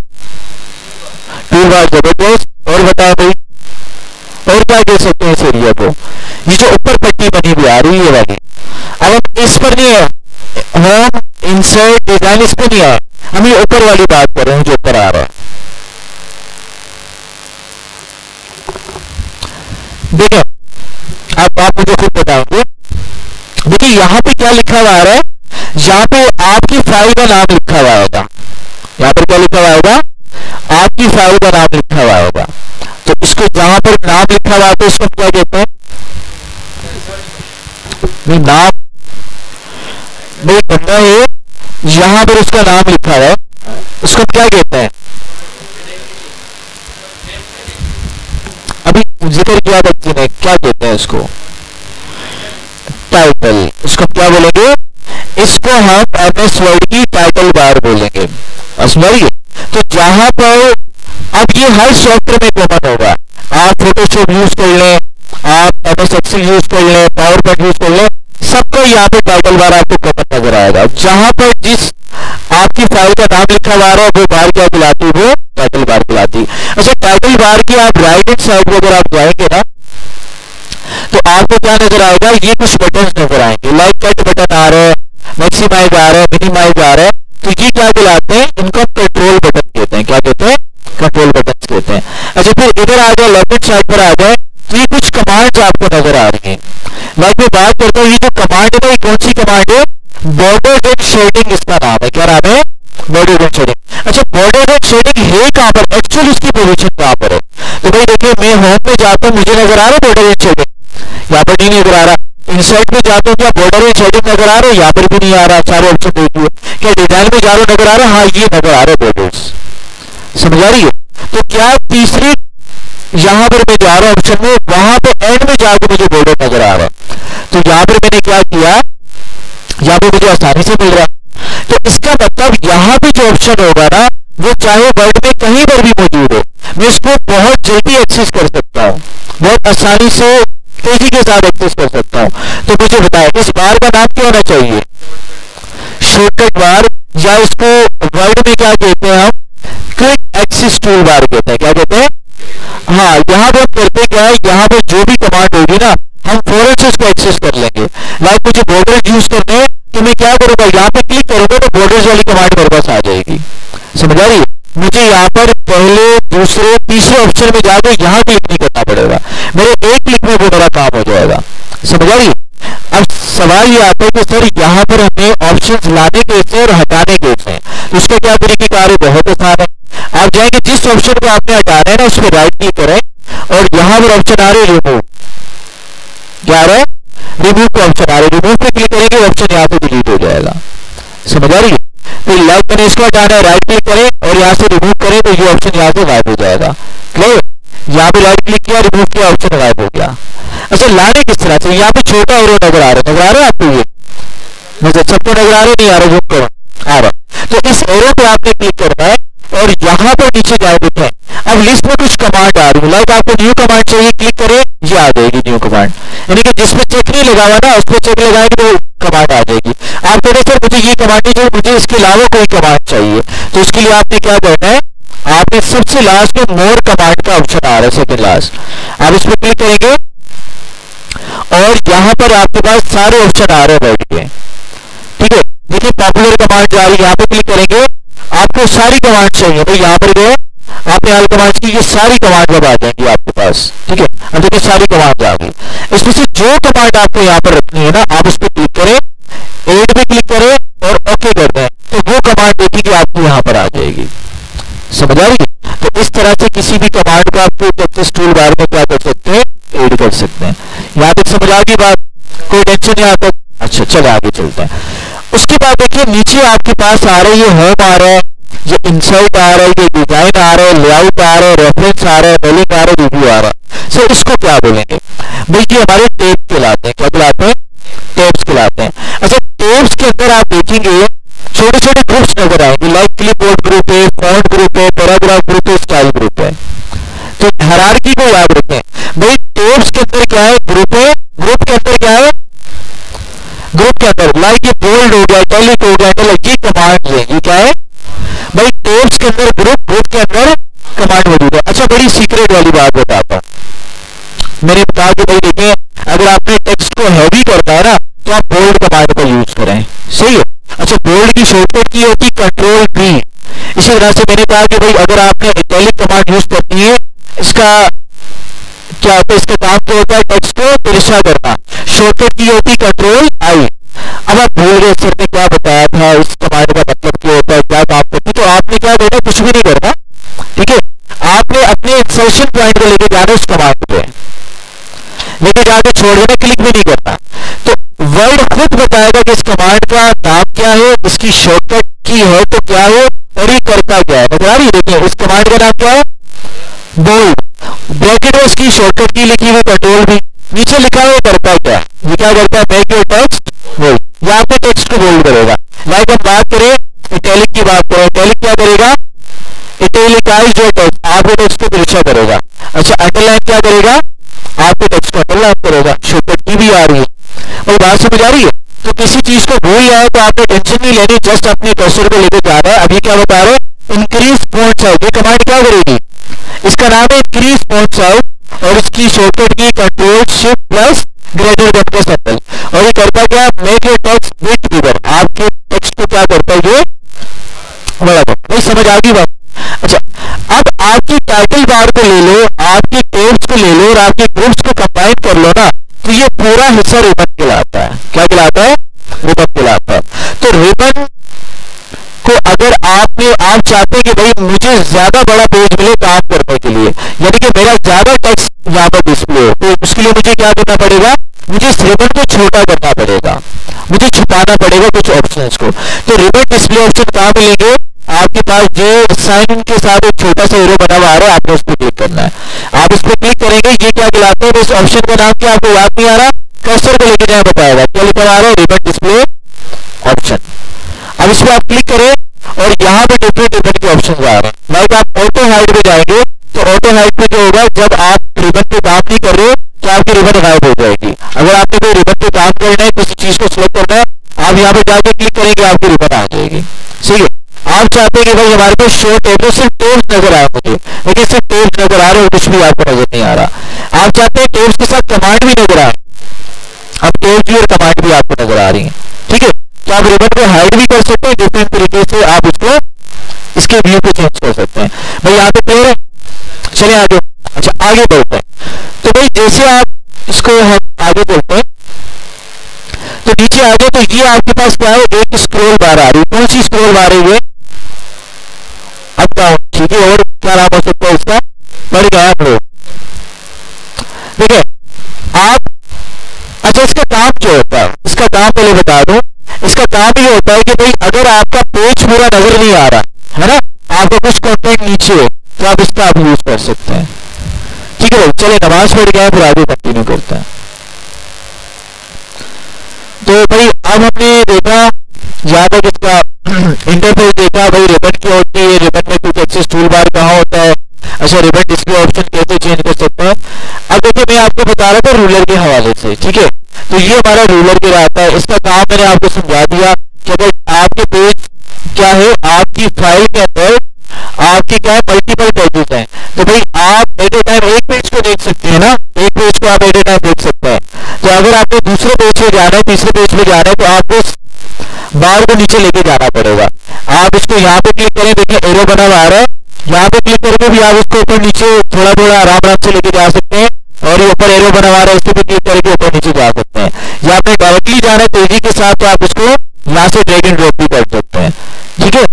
टूल बार, जबरदस्त, और बताओ भाई और क्या कह सकते हैं इस एरिया को, ये जो ऊपर पट्टी बनी हुई आ रही है वाली। अब हम इस पर नहीं है, होम इंसर्ट डिजाइन इस पर नहीं है, हम ये ऊपर वाली बात कर रहे हैं जो ऊपर आ रहा है। देखिए अब आप मुझे खुद बताएंगे। देखिए यहाँ पे क्या लिखा हुआ आ रहा है, यहाँ पे आपकी फाइल का नाम लिखा हुआ होगा, यहाँ पर क्या लिखा हुआ होगा, आपकी फाइल का नाम लिखा हुआ होगा। तो इसको जहां पर नाम लिखा हुआ है तो इसको क्या कहते हैं, नाम नहीं बंदा है, यहां पर उसका नाम लिखा है, उसको क्या कहते हैं, अभी जिक्र किया बच्चे ने, क्या कहते हैं इसको, टाइटल। इसको क्या बोलेंगे, इसको हम एमएस वर्ड की टाइटल बार बोलेंगे, समझिए। तो जहां पर अब ये हर सॉफ्टवेयर में कॉमन होगा, आप फोटोशॉप यूज कर लें, आप एमएस एक्सेल यूज कर लें, पावर पॉइंट यूज कर लें, सबको यहाँ पे टाइटल बार आपको कॉमन नजर आएगा। जहां पर जिस आपकी फाइल का नाम लिखा हुआ है वो बार क्या कहलाती है, वो टाइटल बार कहलाती है। अच्छा, टाइटल बार की आप राइट हैंड साइड में अगर आप जाएंगे ना तो आपको क्या नजर आएगा, ये कुछ बटन नजर आएंगे, लाइक कट बटन आ रहा है, मैक्सिमाइज आ रहा है, मिनिमाइज आ रहा है। तो ये क्या कहलाते हैं, इनको कंट्रोल बटन कहते हैं, क्या कहते हैं, कंट्रोल बटन कहते हैं। अच्छा, फिर इधर आ जाए साइड पर आ जाए तो ये कुछ कमांड्स आपको नजर आ रही हैं। लाइक मैं बात करता हूँ, ये जो कमांड है ना, ये कौन सी कमांड है? बॉर्डर एंड शेडिंग इसका नाम है। क्या नाम है? Border and shading. अच्छा, बॉर्डर एंड शेडिंग है कहां पर? एक्चुअली इसकी पोजीशन कहां पर है? तो भाई देखिए, मैं होम में जाता हूं, मुझे नजर आ रहा है बॉर्डर एंड शेडिंग? यहाँ पर नहीं नजर आ रहा। इंसर्ट में जाता हूँ, क्या बॉर्डर एंड शेडिंग नजर आ रहा है? यहाँ पर भी नहीं आ रहा। सारे ऑप्शन देखिए। क्या डिजाइन में जा रहा नजर आ रहा है? हाँ, ये नजर आ रहा है बॉर्डर्स। समझ आ रही है? तो क्या तीसरी यहां पर मैं जा रहा हूं ऑप्शन में, वहां पे एंड में जाकर मुझे बॉर्डर नजर आ रहा है। तो यहां पर मैंने क्या किया, यहां पे मुझे आसानी से मिल रहा है। तो इसका मतलब यहां पे जो ऑप्शन होगा ना, वो चाहे वर्ड में कहीं पर भी मौजूद हो, मैं इसको बहुत जल्दी एक्सेस कर सकता हूं, बहुत आसानी से तेजी के साथ एक्सेस कर सकता हूं। तो मुझे बताएं, इस बार का नाम क्या होना चाहिए? शॉर्टकट बार, या इसको वर्ड में क्या कहते हैं हम? क्विक एक्सेस टूल बार कहते हैं। क्या कहते हैं? हाँ, यहां पर करते क्या है, यहां पर जो भी कमांड होगी ना, हम फौरन से उसको एक्सेस कर लेंगे। लाइक मुझे बॉर्डर यूज करने हैं, तो मैं क्या करूंगा, यहाँ पे क्लिक करूंगा तो बॉर्डर्स वाली कमांड मेरे पास आ जाएगी। समझ आ रही है? मुझे यहाँ पर पहले, दूसरे, तीसरे ऑप्शन में जाकर यहाँ क्लिक नहीं करना पड़ेगा, मेरे एक क्लिक में वो मेरा काम हो जाएगा। समझ आ रही है? अब सवाल ये आता है कि सर यहाँ पर हमें ऑप्शंस लाने कैसे और हटाने कैसे हैं? तो उसका क्या तरीकेकार है? बहुत आसान है। आप जाएंगे, जिस ऑप्शन को आपने हटाना है ना, उस पर राइट क्लिक करें और यहां पर ऑप्शन आ रहे हैं रिमूव। क्या आ रहा है? रिमूव का ऑप्शन आ रहा है। रिमूव पे क्लिक करेंगे, ऑप्शन यहां से डिलीट हो जाएगा। समझ आ रही है? तो लाइक मैंने इसको हटाना है, राइट क्लिक करें और यहां से रिमूव करें तो ये ऑप्शन यहां से गायब हो जाएगा। क्लियर? यहाँ पे राइट क्लिक किया, रिमूव किया, ऑप्शन गायब हो गया। अच्छा, लाने किस तरह से? यहाँ पे छोटा एरो नजर आ रहा है, नजर आ रहा है आपको? ये मुझे सबको नजर आ रहा है? नहीं आ रहा? जूम करो, आ रहा। तो इस एरो पे आपने क्लिक करना है और यहां पर नीचे जाए देखें, अब लिस्ट में कुछ कमांड आ रही है। लाइक आपको न्यू कमांड चाहिए, क्लिक करें, ये आ जाएगी न्यू कमांड। यानी कि जिसमें चेक नहीं लगा हुआ ना, उस पर चेक लगाएंगे तो कमांड आ जाएगी। आप कहते सर मुझे ये कमांड नहीं चाहिए, मुझे इसके अलावा कोई कमांड चाहिए, तो उसके लिए आपने क्या करना है, आपने सबसे लास्ट में मोर कमांड का ऑप्शन आ रहा है, सेकंड लास्ट, आप इस पर क्लिक करेंगे और यहां पर आपके पास सारे ऑप्शन आ रहे हैं बैठ के। ठीक है, देखिए पॉपुलर कमांड जा रही है, यहाँ पे क्लिक करेंगे, आपको सारी कमांड चाहिए, तो यहां पर गए, आपने ऑल कमांड्स की, ये सारी कमांड अब आ जाएंगी आपके पास। ठीक है, अब देखिए सारी कमांड आ गई। इसमें से जो कमांड आपको यहाँ पर रखनी है ना, आप उस पर क्लिक करें, एड पे क्लिक करें और ओके कर दें, तो वो कमांड देखिए आपको यहाँ पर आ जाएगी। समझ आ रही है? तो इस तरह से किसी भी कमांड को आप टेक्स्ट टूल बार में क्या कर सकते हैं, एड कर सकते हैं। यहाँ तक समझ आ गई बात? कोई टेंशन यहाँ तक? अच्छा, चलो आगे चलते हैं। उसके बाद देखिए नीचे आपके पास आ रहा है, ये होम आ रहा है, ये इंसर्ट आ रहा है, ये डिजाइन आ रहा है, लेआउट आ रहा है, रेफरेंस आ रहा है, मेलिंग आ रहा है, रिव्यू आ रहा है। सर इसको क्या बोलेंगे? बल्कि हमारे टैब कहलाते हैं। क्या कहलाते हैं? टैब्स कहलाते हैं। अच्छा, टैब्स के अंदर आप देखेंगे छोटे छोटे ग्रुप्स नजर आएंगे, लाइक क्लिपबोर्ड ग्रुप है, फॉन्ट ग्रुप है, पैराग्राफ ग्रुप है, स्टाइल ग्रुप है। तो हायरार्की को याद रखें भाई, टैब्स के अंदर क्या है? ग्रुप है। ग्रुप के अंदर क्या है? ग्रुप के अंदर लाइक ये बोल्ड हो गया, इटैलिक हो गया, ये कमांड है। ये क्या है भाई? टैब्स के अंदर ग्रुप, ग्रुप के अंदर कमांड मौजूद है। अच्छा, बड़ी सीक्रेट वाली बात बताता हूं। मैंने बताया कि भाई देखिए, अगर आपने टेक्स्ट को हैवी करना है ना, तो आप बोल्ड कमांड का यूज करें। सही है? अच्छा, बोल्ड की शॉर्टकट की होती कंट्रोल बी। इसी तरह से मैंने कहा कि भाई अगर आपने इटैलिक कमांड यूज करनी है, इसका क्या होता है, इसका काम क्या होता है? टेक्स्ट को तिरछा करना। शॉर्टकट की होती कंट्रोल आई। अब आप भूल गए सर ने क्या बताया था, इस कमांड का मतलब क्या होता है, क्या काम करती है? तो आपने क्या करना, कुछ भी नहीं करना। ठीक है, आपने अपने इंसर्शन पॉइंट को लेके जाना उस कमांड पे, लेके जाके छोड़ देना, क्लिक भी नहीं करना। तो वर्ड खुद बताएगा कि इस कमांड का नाम क्या है, इसकी शॉर्टकट की है तो क्या है और ये करता क्या है। नजर आ रही है? देखिए इस कमांड का नाम क्या है? बोल्ड। ब्रैकेट में इसकी शॉर्टकट की लिखी हुई कंट्रोल भी, नीचे लिखा हुआ करता क्या है? ये क्या करता है? Make your text bold. यहाँ पे टेक्स्ट को बोल्ड करेगा। लाइक हम बात करें इटैलिक की, बात करें, इटैलिक क्या करेगा? इटैलिकाइज योर टेक्स्ट, आपके टेक्स्ट को तिरछा करेगा। अच्छा, अंडरलाइन क्या करेगा? आपके टेक्स्ट को अंडरलाइन करेगा। शॉर्टकट की भी आ रही है और बात समझ आ रही है? तो किसी चीज को भूल जाए तो आपने टेंशन नहीं लेनी, जस्ट अपने कर्सर को लेकर जा रहा है। अभी क्या बता रहे हैं? Increase font size. ये कमांड क्या करेगी? इसका नाम है इंक्रीज फॉन्ट साइज और इसकी शॉर्टकट की control shift plus greater than का सिंबल। और ये करता क्या? मेक योर टेक्स्ट बिट बिगर। आपके टेक्स्ट को क्या करता है? ये बड़ा करता है। समझ आ गई बात? अच्छा, अब आपकी टाइटल बार को ले लो, आपके टेक्स्ट को को ले लो और आपके ग्रुप्स को कंबाइन कर लो ना, तो ये पूरा हिस्सा रिबन कहलाता है। क्या कहलाता है? रिबन कहलाता है। तो रिबन को अगर आप चाहते हैं कि भाई मुझे ज्यादा बड़ा पेज मिले काम करने के लिए, यानी कि मेरा ज्यादा टेक्स्ट यहाँ पर डिस्प्ले हो, तो उसके लिए मुझे क्या करना पड़ेगा? मुझे इस रिबन को छोटा करना पड़ेगा, मुझे छुपाना पड़ेगा कुछ ऑप्शंस को। तो रिबन डिस्प्ले ऑप्शन कहाँ मिलेंगे? आपके पास जो साइन के साथ एक छोटा सा एरो बना हुआ आ रहा है, आपको उस पर क्लिक करना है। आप इस पर क्लिक करेंगे, ये क्या कहलाता है? इस ऑप्शन का नाम क्या आपको याद नहीं आ रहा? कर्सर को लेके जाए बताएगा क्या लिखा आ रहा है? Ribbon display option. अब इस पर आप क्लिक करें और यहाँ पे डिफरेंट रिबन के ऑप्शन आ रहे हैं। लाइक आप ऑटो हाइड पे जाएंगे तो ऑटो हाइड पे जो होगा, जब आप रिबन पे काम नहीं कर रहे हो तो आपकी रिबन गायब हो जाएगी। अगर आपको कोई रिबन पे काम करना है, किसी चीज को सिलेक्ट करना है, आप यहाँ पे जाके क्लिक करेंगे, आपकी रिबन आ जाएगी। सही है। आप चाहते हैं कि भाई हमारे पास शॉर्ट है तो सिर्फ टेब्स नजर आए मुझे, लेकिन सिर्फ टेब्स नजर आ रहे हैं, कुछ भी आपको नजर नहीं आ रहा। आप चाहते हैं टेब्स के साथ कमांड भी नजर आए, अब टेब्स भी और कमांड भी आपको नजर आ रही है। ठीक है, तो आप रिबन को हाइड भी कर सकते हैं, डिफरेंट तरीके से आप उसको इसके व्यू को चेंज कर सकते हैं। भाई यहाँ पे क्लियर है? चलिए आगे। अच्छा आगे बढ़ते हैं। तो भाई जैसे आप इसको हम आगे बढ़ते हैं तो नीचे आ जाए, तो ये आपके पास क्या है? एक स्क्रॉल बार आ रही है। कौन सी स्क्रॉल बार है ये? Up down. ठीक है, और क्या नाम हो सकता है इसका? बढ़ गया आप लोग। देखिए आप, अच्छा इसका काम जो होता है, इसका काम पहले बता दूं। इसका काम ये होता है कि भाई अगर आपका पेज पूरा नजर नहीं आ रहा है ना, आपको कुछ कंटेंट नीचे है, तो आप इसका आप यूज कर सकते हैं। ठीक है भाई, चले नमाज पढ़ गया, फिर आगे कंटिन्यू करते हैं। तो भाई अब हमने देखा यहाँ तक इसका इंटरफेस देखा। भाई रिबन क्या होती है, रिबन में क्विक एक्सेस टूल बार कहाँ होता है, अच्छा रिबन डिस्प्ले ऑप्शन कैसे चेंज कर सकते हैं। अब देखिए मैं आपको बता रहा था रूलर के हवाले से। ठीक है, तो ये हमारा रूलर के रहता है। इसका काम मैंने आपको समझा दिया कि अगर आपके पेज क्या है, आपकी फाइल के अंदर आपकी क्या है, मल्टीपल पेजेस हैं, तो भाई आप एट ए टाइम एक पेज को देख सकते हैं ना, एक पेज को आप एट ए टाइम देख सकते हैं। तो अगर आपको दूसरे पेज पे जाना है, तीसरे पेज पे जाना है, तो आपको बार को नीचे लेके जाना पड़ेगा। आप इसको यहाँ पे क्लिक करें, देखिए एरो बना हुआ आ रहा है, यहाँ पे क्लिक करके भी आप इसको ऊपर नीचे थोड़ा थोड़ा आराम से लेके जा सकते हैं। और ये ऊपर एरो बना हुआ है, इसको भी क्लिक करके ऊपर नीचे जा सकते हैं। या आपने डायरेक्टली जाना है तेजी के साथ, तो आप इसको यहाँ से ड्रैग एंड ड्रॉप भी कर सकते हैं। ठीक है,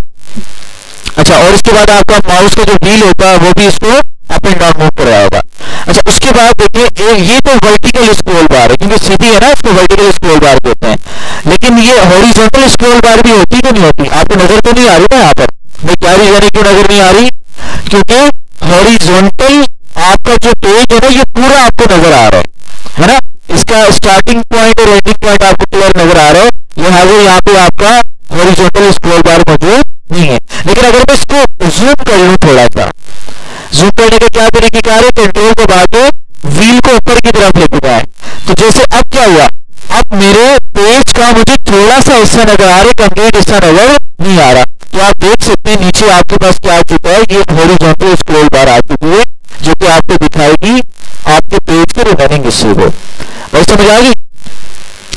अच्छा और इसके बाद आपका माउस का जो व्हील होता है वो भी इसको अप एंड डाउन मूव कर रहा होगा। अच्छा उसके बाद देखिए ये तो वर्टिकल स्क्रॉल बार है, क्योंकि सीधी है ना, इसको वर्टिकल स्क्रॉल बार कहते हैं। लेकिन ये हॉरिजॉन्टल स्क्रॉल बार भी होती है कि नहीं होती? आपको नजर तो नहीं आ रही ना यहाँ पर? मैं क्या रीजन है क्यों नजर नहीं आ रही? क्योंकि हॉरिजॉन्टल आपका जो पेज है ना, ये पूरा आपको नजर आ रहा है ना। इसका स्टार्टिंग पॉइंट और एंडिंग पॉइंट आपको क्लियर नजर आ रहा है। लिहाजा यहाँ पे आपका हॉरिजॉन्टल स्क्रॉल बार मौजूद नहीं है। लेकिन अगर मैं इसको जूम कर लूं, थोड़ा सा जूम करने का क्या तरीकेकार है? कंट्रोल को बात है व्हील को ऊपर की तरफ लेके जाए। तो जैसे अब क्या हुआ, अब मेरे पेज का मुझे थोड़ा सा हिस्सा नजर आ रहा है, कंप्लीट हिस्सा नजर नहीं आ रहा। तो आप देख सकते हैं नीचे आपके पास क्या आ चुका है, ये हॉरिजॉन्टल स्क्रॉल बार आ चुकी है, जो कि आपको दिखाएगी आपके पेज के रिमेनिंग हिस्से को। और समझ आ गई?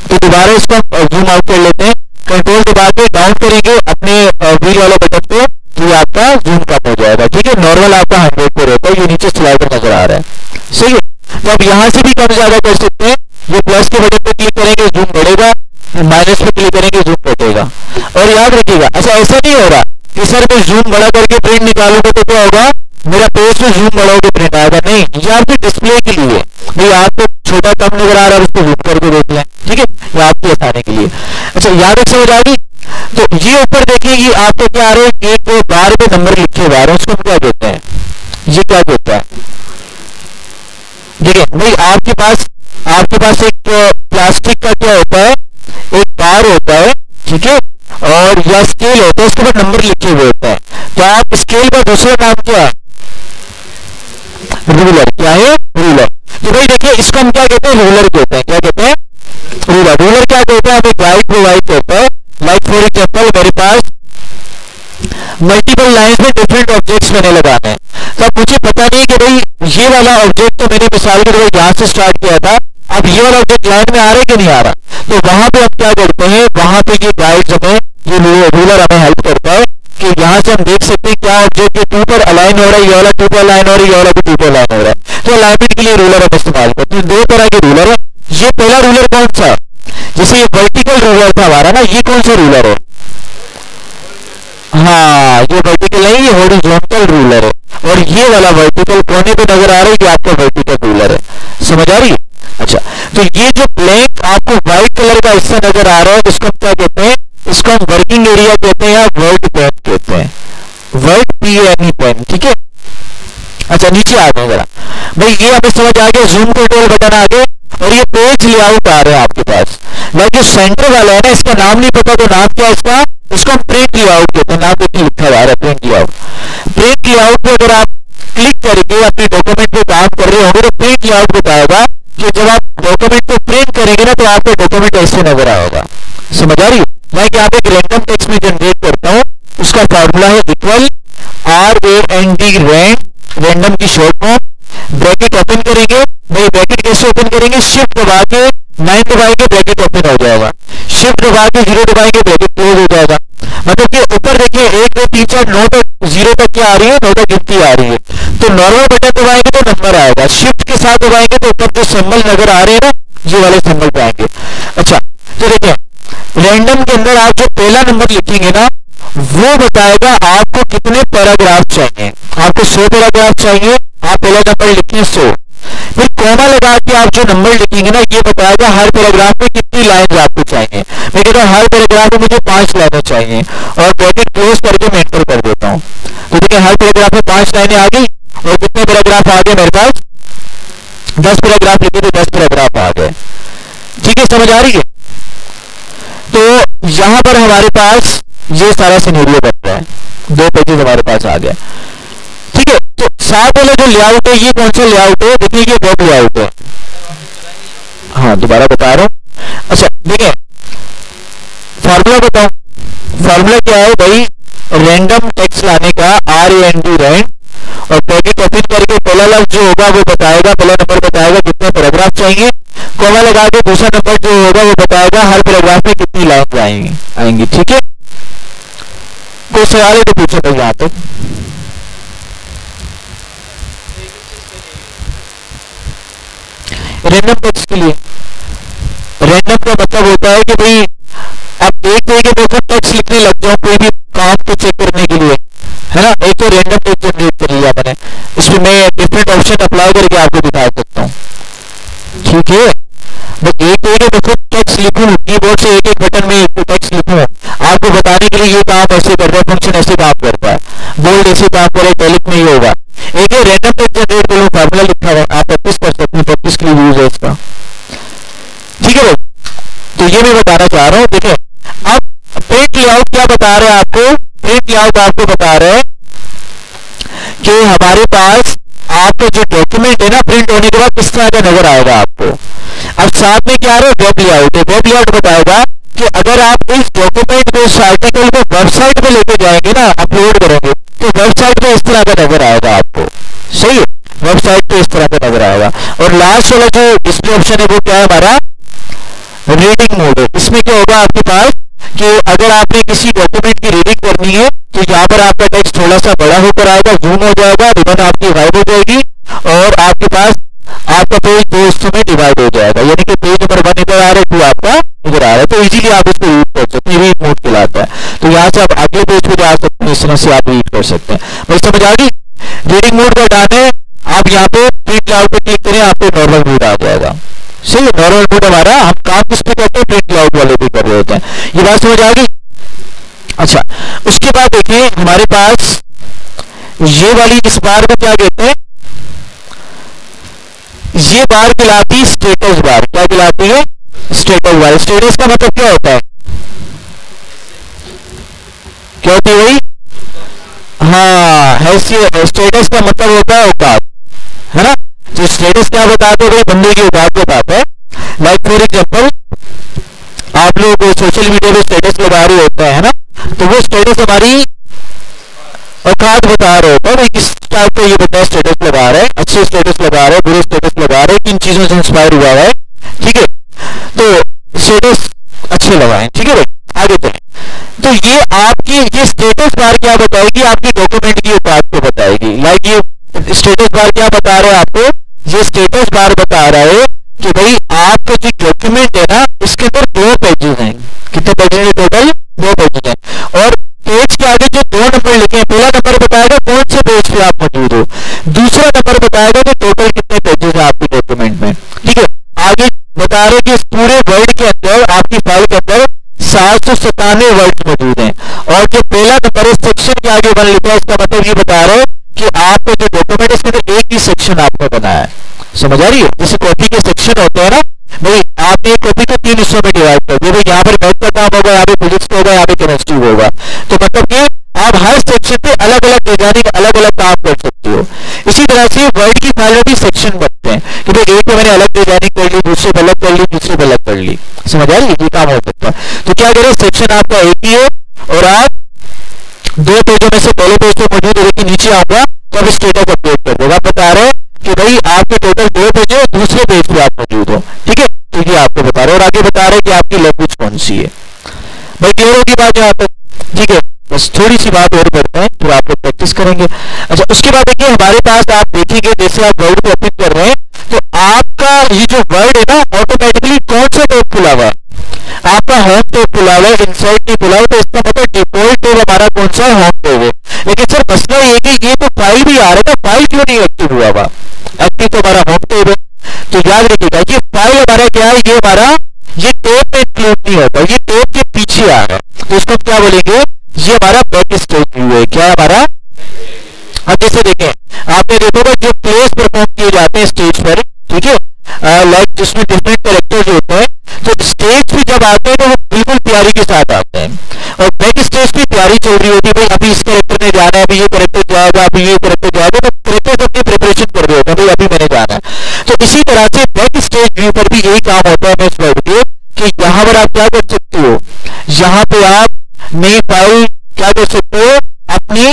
तो दोबारा इसको जूम आउट कर लेते हैं। कंट्रोल दबा के डाउन करेंगे अपने व्हील वाले बटन पे, तो ये आपका जूम कम हो जाएगा। ठीक है, नॉर्मल आपका 100 पे रहता है, ये नीचे स्लाइडर नजर आ रहा है। सही है, तो अब यहाँ से भी कम ज्यादा कर सकते हैं। ये प्लस के बटन पे क्लिक करेंगे जूम बढ़ेगा, माइनस पे क्लिक करेंगे जूम घटेगा। और याद रखिएगा, अच्छा ऐसा नहीं हो रहा कि सर मैं जूम बड़ा करके प्रिंट निकालूंगा तो क्या होगा, मेरा पेज में जूम बड़ा होकर प्रिंट आएगा। नहीं, ये आपके डिस्प्ले के लिए, भाई आपको छोटा कम नजर आ रहा है, उसको जूम करके देख लें। ठीक है, ये आपके आसानी के लिए। अच्छा याद रख समझ आ गई? तो ये ऊपर देखिए, ये आपको क्या आ रहा है, एक बार पे नंबर लिखे हुए आ रहे हैं, उसको हम क्या कहते हैं? ये क्या कहता है? देखिए भाई आपके पास एक प्लास्टिक का क्या होता है, एक बार होता है, ठीक है, और या स्केल होता है, उसके बाद नंबर लिखे हुए होता है। तो आप स्केल का दूसरा नाम क्या है? रूलर। क्या है? रूलर। तो भाई देखिए इसको हम क्या कहते हैं? रूलर कहते हैं। क्या कहते हैं? रूलर। रूलर क्या कहते हैं? हमें गाइड प्रोवाइड करता है। लाइक फॉर एग्जाम्पल मेरे पास मल्टीपल लाइंस में डिफरेंट ऑब्जेक्ट्स मैंने लगाने हैं, तो अब मुझे पता नहीं कि भाई ये वाला ऑब्जेक्ट तो मैंने मिसाल के तौर यहाँ से स्टार्ट किया था, अब ये वाला ऑब्जेक्ट लाइन में आ रहा है कि नहीं आ रहा। तो वहां पे हम क्या करते हैं, वहां पे ये गाइड्स हमें, ये रूलर हमें हेल्प करता है कि यहाँ से हम देख सकते हैं क्या ऑब्जेक्ट के 2 पर अलाइन हो रहा है, ये वाला 2 पर अलाइन हो रहा है, ये वाला भी 2 पर अलाइन हो रहा है। तो अलाइनमेंट के लिए रूलर हम इस्तेमाल करते हैं। दो तरह के रूलर है। ये पहला रूलर कौन सा, जैसे ये वर्टिकल रूलर था हमारा ना, ये कौन सा रूलर है? हाँ, ये वर्टिकल नहीं, ये हॉरिजॉन्टल रूलर है। और ये वाला वर्टिकल कोने पे नजर आ रहा है, ये आपका वर्टिकल रूलर है। समझ आ रही है? अच्छा, तो ये जो ब्लैक आपको व्हाइट कलर का हिस्सा नजर आ रहा है, इसको क्या कहते हैं? इसको हम वर्किंग एरिया कहते हैं या वर्क पेन कहते हैं, वर्क PANE पेन। ठीक है। अच्छा, नीचे आ गए जरा भाई, ये हमें समझ आ गया, जूम कंट्रोल बटन आ गए, और ये पेज लेआउट आ रहे हैं आपके पास। जो सेंटर वाला है ना, इसका नाम नहीं पता, तो नाम क्या है इसका? इसको हम प्रिंट लेआउट कहते हैं। नाम देखिए लिखा हुआ है प्रिंट लेआउट। प्रिंट लेआउट पे अगर आप क्लिक करके अपने डॉक्यूमेंट पे काम कर रहे होंगे तो प्रिंट लेआउट बताएगा कि जब आप डॉक्यूमेंट को प्रिंट करेंगे ना, तो आपका डॉक्यूमेंट ऐसे नजर आएगा। समझ आ रही है? मैं यहाँ पे एक रैंडम टेक्स्ट में जनरेट करता हूँ, उसका फॉर्मूला है इक्वल RAND रैंडम की शॉर्ट फॉर्म। ब्रैकेट ओपन करेंगे भाई, ब्रैकेट कैसे ओपन करेंगे? शिफ्ट दबा के 9 दबाएंगे, ब्रैकेट ओपन हो जाएगा। शिफ्ट दबा के 0 दबाएंगे, ब्रैकेट क्लोज हो जाएगा। मतलब कि ऊपर देखिए 1 2 3 4 9 तक 0 तक क्या आ रही है? 9 तक गिनती आ रही है। तो नॉर्मल बटन दबाएंगे तो नंबर आएगा, शिफ्ट के साथ दबाएंगे तो ऊपर जो सिंबल नजर आ रहे हैं ना, ये वाले सिंबल पे आएंगे। अच्छा, तो देखिए रैंडम के अंदर आप जो पहला नंबर लिखेंगे ना, वो बताएगा आपको कितने पैराग्राफ चाहिए। आपको 100 पैराग्राफ चाहिए, आप पहला नंबर लिखें 100। फिर कॉमा लगा के आप जो नंबर लिखेंगे ना, ये बताएगा हर पैराग्राफ में कितनी लाइन आपको चाहिए। मैं कहता हूँ हर पैराग्राफ में मुझे 5 लाइनें चाहिए, और ब्रैकेट क्लोज करके मैं एंटर कर देता हूँ। तो देखिए हर पैराग्राफ में 5 लाइनें आ गई, और कितने पैराग्राफ आ गए मेरे पास? 10 पैराग्राफ लिखे तो 10 पैराग्राफ आ गए। ठीक है, समझ आ रही है? तो यहां पर हमारे पास ये सारा सिनेरियो बन रहा है, 2 पेजेस हमारे पास आ गए। ठीक है, तो साथ वाला जो लेआउट है, ये कौन सा लेआउट है? देखिए ये वेब लेआउट है। हाँ, दोबारा बता रहा हूं। अच्छा देखिए, फॉर्मूला बताऊं, फॉर्मूला क्या है भाई? रैंडम टेक्स्ट लाने का, RAND रैंड, और ब्रैकेट ओपन करके पहला लफ्ज जो होगा वो बताएगा, पहला नंबर बताएगा कितने पैराग्राफ चाहिए। कॉमा लगा के दूसरा नंबर जो होगा वो बताएगा हर पैराग्राफ में कितनी लाइन आएंगी। ठीक है, कोई सवाल है तो पूछो भाई यहाँ तक। रैंडम टेक्स्ट के लिए रैंडम का मतलब होता है कि भाई आप एक तरीके से टेक्स्ट लिखने लग जाओ कोई भी काम को चेक करने के लिए, है ना। एक तो रैंडम टेक्स्ट जनरेट कर लिया मैंने, इसमें मैं डिफरेंट ऑप्शन अप्लाई करके आपको दिखा सकता हूँ। ठीक है, बस एक तरीके से खुद टेक्स्ट लिखूं, कीबोर्ड से एक एक बटन में एक टेक्स्ट लिखूं, आपको बताने के लिए ये काम ऐसे करता है, फंक्शन ऐसे काम करता है, बोल्ड ऐसे काम करे, टैलिक में ही होगा। एक ही रैंडम टेक्स्ट जनरेट करो, फॉर्मूला लिखा हुआ, आप प्रैक्टिस कर सकते हैं, प्रैक्टिस के लिए यूज है इसका। ठीक है भाई, तो ये मैं बताना चाह रहा हूँ। देखिए अब प्रिंट लेआउट क्या बता रहे हैं आपको? प्रिंट लेआउट आपको बता रहे हैं कि हमारे पास आपका जो डॉक्यूमेंट है ना, प्रिंट होने के बाद किस तरह का नजर आएगा आपको। अब साथ में क्या है? वेब लेआउट है। वेब लेआउट बताएगा कि अगर आप इस डॉक्यूमेंट को, इस आर्टिकल को वेबसाइट पे लेके जाएंगे ना, अपलोड करेंगे, तो वेबसाइट पे इस तरह का नजर आएगा आपको। सही है, वेबसाइट पे इस तरह का नजर आएगा। और लास्ट वाला जो डिस्प्ले ऑप्शन है वो क्या है हमारा? रीडिंग मोड है। इसमें क्या होगा आपके पास कि अगर आपने किसी डॉक्यूमेंट की रीडिंग करनी है तो यहाँ पर आपका टेक्स्ट थोड़ा सा बड़ा होकर आएगा, जूम हो जाएगा, रिबन आपकी गायब हो जाएगी, और आपके पास आपका पेज 2 हिस्सों में डिवाइड हो जाएगा। यानी कि पेज नंबर 1 इधर आ रहा है, 2 आपका इधर आ रहा है। तो इजीली आप इसको रीड कर सकते हैं, रीड मोड कहलाता है। तो यहाँ से आप अगले पेज पे जा सकते हैं, इस तरह से आप रीड कर सकते हैं। भाई समझ आ गई? रीडिंग मोड का डाटा है, आप यहाँ पे प्रिंट लेआउट पे क्लिक करें, आपको नॉर्मल मोड आ जाएगा। सही है, नॉर्मल मोड हमारा, हम काम किस पे करते हैं? प्रिंट लेआउट वाले भी कर रहे होते हैं। ये बात समझ आ गई? अच्छा, उसके बाद देखिए हमारे पास ये वाली इस बार को क्या कहते हैं? ये बार कहलाती है स्टेटस बार। क्या कहलाती है? Status bar. स्टेटस का मतलब क्या होता है? क्या होती है भाई? हाँ, स्टेटस का मतलब होता है औकात, है ना। तो स्टेटस क्या बताते हैं भाई? बंदे की औकात बताता है। लाइक फॉर एग्जाम्पल, आप लोग सोशल मीडिया पे स्टेटस लगा रहे होते हैं, है ना, तो वो स्टेटस हमारी औकात बता रहे होता है भाई किस टाइप का ये बता स्टेटस लगा रहा है, अच्छे स्टेटस लगा रहा है, बुरे स्टेटस लगा रहा है, किन चीजों से इंस्पायर हुआ है। ठीक है, तो स्टेटस अच्छे लगाएं। ठीक है भाई, आगे चलें। तो ये आपकी ये स्टेटस बार क्या बताएगी? आपकी डॉक्यूमेंट की औकात को बताएगी। लाइक ये स्टेटस बार क्या बता रहे हैं आपको ये स्टेटस बार बता रहा है कि भाई आपका जो डॉक्यूमेंट है ना इसके अंदर 2 पेजेस हैं। कितने पेजेस हैं टोटल? 2 पेजेस हैं। और पेज के आगे जो 2 नंबर लिखे हैं, पहला नंबर बताएगा कौन से पेज पे आप मौजूद हो, दूसरा नंबर बताएगा कि टोटल कितने पेजेस हैं आपके डॉक्यूमेंट में। ठीक है, आगे बता रहे कि इस पूरे वर्ड के अंदर आपकी फाइल के अंदर 797 वर्ड मौजूद हैं। और जो पहला नंबर है सेक्शन के आगे 1 लिखा है, इसका मतलब ये बता रहे हैं कि आपका जो डॉक्यूमेंट है इसके अंदर एक ही सेक्शन आपका बना है। समझ आ रही है? जैसे कॉपी के सेक्शन होते हैं ना भाई, आपने एक कॉपी को 3 हिस्सों में डिवाइड कर दिया, भाई यहाँ पर मैथ का काम होगा, यहाँ पे फिजिक्स का होगा, यहाँ पे केमिस्ट्री होगा। तो मतलब कि आप हर सेक्शन पे अलग अलग डिजाइनिंग अलग अलग काम कर सकते हो। इसी तरह से वर्ड की फाइल में भी सेक्शन बनते हैं कि भाई एक में मैंने अलग डिजाइनिंग कर ली, दूसरे पे अलग कर ली, तीसरे पे अलग कर ली। समझ आ रही है? ये काम हो सकता है। तो क्या करें, सेक्शन आपका एक ही है और आप 2 पेजों में से पहले पेज पे मौजूद है, लेकिन नीचे आऊंगा तो अब स्टेटस अपडेट कर देगा। बता रहे हैं कि भाई आपके टोटल 2 पेज है, दूसरे पेज पे आप मौजूद हो। ठीक है, तो ये आपको बता रहे हैं। और आगे बता रहे हैं कि आपकी लैंग्वेज कौन सी है। भाई क्लियर होगी बात यहाँ तक? ठीक है, बस थोड़ी सी बात और करते हैं फिर आप लोग प्रैक्टिस करेंगे। अच्छा, उसके बाद देखिए हमारे पास आप देखेंगे जैसे आप वर्ड को ओपन कर रहे हैं तो आपका ये जो वर्ड है ना ऑटोमेटिकली कौन सा टैब खुला हुआ है? आपका होम टैब खुला हुआ है, इंसर्ट नहीं खुला हुआ। तो इसका मतलब डिफॉल्ट टैब हमारा कौन सा है? होम टैब है। लेकिन सर मसला ये कि ये तो फाइल भी आ रहा है, फाइल क्यों नहीं एक्टिव हुआ हुआ? एक्टिव तो हमारा होम टैब है। तो याद रखिएगा ये फाइल हमारा क्या है, ये हमारा ये टैब में इंक्लूड नहीं होता, ये टैब के पीछे आ रहा है। तो इसको क्या बोलेंगे? ये हमारा बैक स्टेज व्यू है। क्या है हमारा? अब जैसे देखें, आपने देखोगे जो प्लेस परफॉर्म किए जाते हैं स्टेज पर, ठीक है, लाइक जिसमें डिफरेंट कैरेक्टर्स होते हैं, तो स्टेज पे जब आते हैं तो वो बिल्कुल तैयारी के साथ आते हैं। और बैक स्टेज पे तैयारी चल रही होती है, भाई अभी इस कैरेक्टर ने जाना है, अभी ये कैरेक्टर जाएगा, अभी ये कैरेक्टर जाएगा, तो कैरेक्टर अपनी प्रिपरेशन कर रहे होते हैं, भाई अभी मैंने जाना है। तो इसी तरह से बैक स्टेज व्यू पर भी यही काम होता है इस वर्ड के कि यहाँ पर आप क्या कर सकते हो, यहाँ पे आप नई फाइल क्या कर सकते हो, अपनी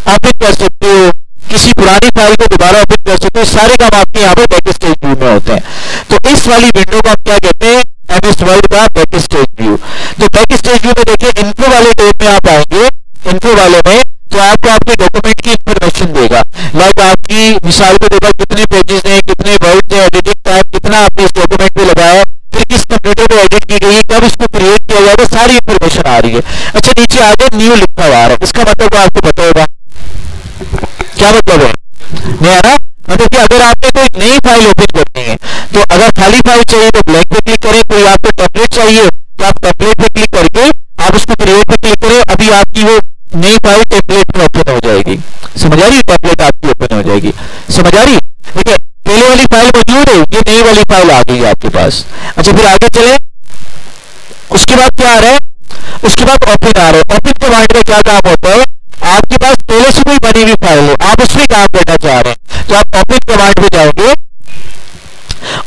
ओपन कर सकते हो, किसी पुरानी फाइल को दोबारा ओपन कर सकते हो। सारे काम आपके यहाँ पर बैक स्टेज व्यू में होते हैं। तो इस वाली विंडो को आप क्या कहते हैं? एमएस वर्ड का बैक स्टेज व्यू। तो बैक स्टेज व्यू में देखिए इन्फो वाले टैब में आप आएंगे, इन्फो वाले में तो आपको आपके डॉक्यूमेंट की इंफॉर्मेशन देगा। लाइक आपकी मिसाल को देगा कितने पेजेस हैं, कितने वर्ड्स हैं, एडिटिंग टाइम कितना आपने इस डॉक्यूमेंट में लगाया, फिर किस कंप्यूटर पे एडिट की गई, कब इसको क्रिएट किया जाएगा, सारी इंफॉर्मेशन आ रही है। अच्छा, नीचे आगे न्यू लिखा हुआ आ रहा है, इसका मतलब आपको पता होगा क्या मतलब है? नहीं आ रहा? मतलब कि अगर आपने कोई नई फाइल ओपन करनी है तो अगर खाली फाइल चाहिए तो ब्लैंक पे क्लिक करें, कोई आपको टेम्पलेट चाहिए तो आप टेम्पलेट पे क्लिक करके आप उसको क्रिएट पे क्लिक करें, अभी आपकी वो नई फाइल टेम्पलेट में ओपन हो जाएगी। समझ आ रही है? टेम्पलेट आपकी ओपन हो जाएगी। समझ आ रही है? ठीक है, पहले वाली फाइल मौजूद है, ये नई वाली फाइल आ गई है आपके पास। अच्छा, फिर आगे चले, उसके बाद क्या आ रहा है? उसके बाद ओपन आ रहा है। ओपन कमांड का क्या काम होता है? आपके पास पहले से कोई बनी हुई फाइल है, आप उसमें काम करना चाह रहे हैं तो आप ओपन कमांड में जाओगे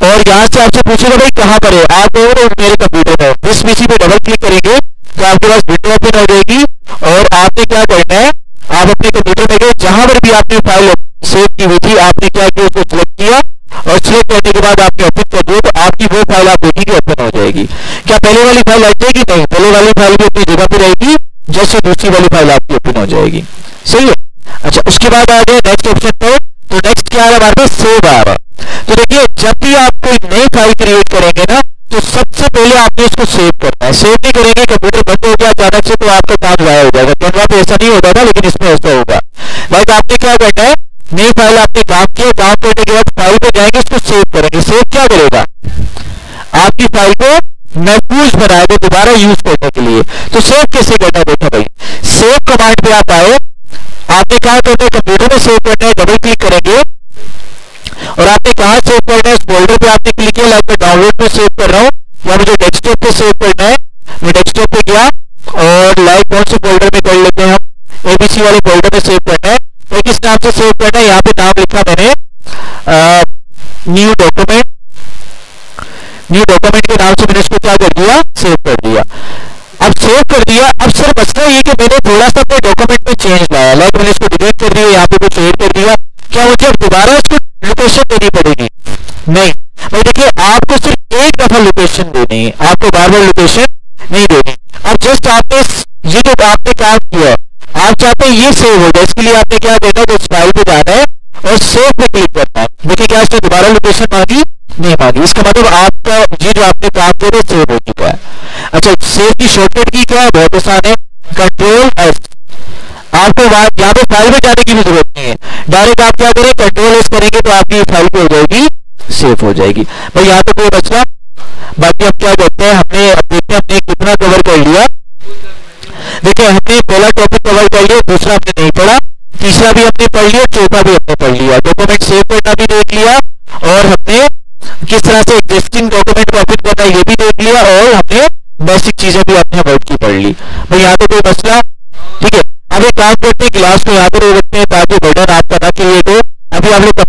और यहां से आपसे पूछेगा भाई कहां पर है, आप कहोगे मेरे कंप्यूटर में, इस पीसी पे डबल क्लिक करेंगे तो आपके पास विंडो ओपन हो जाएगी। और आपने क्या करना है, आप अपने कंप्यूटर में गए, जहां पर भी आपने फाइल सेव की हुई थी आपने क्या किया, उसको सिलेक्ट किया और सिलेक्ट करने के बाद आपने ओपन कर दिया तो आपकी वो फाइल आप देखेंगे ओपन हो जाएगी। क्या पहले वाली फाइल आ जाएगी? नहीं, पहले वाली फाइल भी अपनी जगह पर रहेगी, जैसे दूसरी वाली फाइल आपकी ओपन हो जाएगी। सही है? अच्छा, उसके बाद आ गए नेक्स्ट ऑप्शन पर। तो नेक्स्ट क्या आ रहा है हमारे पास? सेव आ रहा है। तो देखिए जब भी आप कोई नई फाइल क्रिएट करेंगे ना तो सबसे पहले आपने इसको सेव करना है। सेव नहीं करेंगे कंप्यूटर बंद हो गया अचानक से तो आपका काम जाया हो जाएगा। कैनवा पे ऐसा नहीं होता था, लेकिन इसमें ऐसा होगा। लाइक आपने क्या करना है, नई फाइल आपने काम किया, काम करने के बाद फाइल पे जाएंगे, इसको सेव करेंगे। सेव क्या करेगा? आपकी फाइल को महफूज बनाएगा दोबारा यूज करने के लिए। तो सेव कैसे करना है? देखो भाई, सेव कमांड पे आप आए, आपने क्या करना है, कंप्यूटर में सेव करना है, डबल क्लिक करेंगे और आपने कहां सेव करना है, इस फोल्डर पे आपने क्लिक किया, लाइक मैं डाउनलोड पे सेव कर रहा हूं या मुझे डेस्कटॉप पे सेव करना है। मैं डेस्कटॉप पे गया और लाइक कौन से फोल्डर में कर लेते हैं हम, एबीसी वाले फोल्डर में सेव करना है। तो किस नाम से सेव करना है, यहाँ पे नाम लिखा मैंने न्यू डॉक्यूमेंट। न्यू डॉक्यूमेंट के नाम से मैंने इसको क्या कर दिया, सेव कर दिया। अब सेव कर दिया, अब सर मसला ये कि मैंने थोड़ा सा अपने डॉक्यूमेंट में चेंज लाया, लाइक मैंने इसको डिलीट कर दिया, यहाँ पे कुछ ऐड कर दिया, क्या मुझे अब दोबारा इसको लोकेशन देनी पड़ेगी? नहीं भाई, देखिए आपको सिर्फ एक दफा लोकेशन देनी है, आपको बार बार लोकेशन नहीं देनी। अब जस्ट आपने ये जो आपने काम किया, आप चाहते हैं ये सेव हो जाए, इसके लिए आपने क्या देना है, तो फाइल पे जाना है और सेव पे क्लिक करना है। देखिए क्या इसने दोबारा लोकेशन मांगी नहीं मांगी, इसका मतलब आपका ये जो आपने काम किया सेव हो चुका है। अच्छा, सेव की शॉर्टकट की क्या है, बहुत आसान है, कंट्रोल एस। आपको यहाँ पे फाइल में जाने की भी जरूरत नहीं है, डायरेक्ट आप क्या करें, कंट्रोल एस करेंगे तो आपकी फाइल पे हो जाएगी, सेव हो जाएगी भाई। यहाँ तो कोई मसला। बाकी हम क्या करते हैं, हमने देखते हैं हमने कितना कवर कर लिया। देखिए हमने पहला टॉपिक कवर कर लिया, दूसरा हमने नहीं पढ़ा, तीसरा भी हमने पढ़ लिया, चौथा भी हमने पढ़ लिया, डॉक्यूमेंट सेव करना भी देख लिया, और हमने किस तरह से एग्जिस्टिंग डॉक्यूमेंट कॉपी करना ये भी देख लिया, और हमने बेसिक चीजें भी अपने वर्ड की पढ़ ली भाई। यहाँ तो कोई मसला। ठीक है, अब एक काम करते हैं, क्लास को यहाँ पर रोक रखते हैं ताकि बर्डन आपका ना क्रिएट हो। अभी आप लोग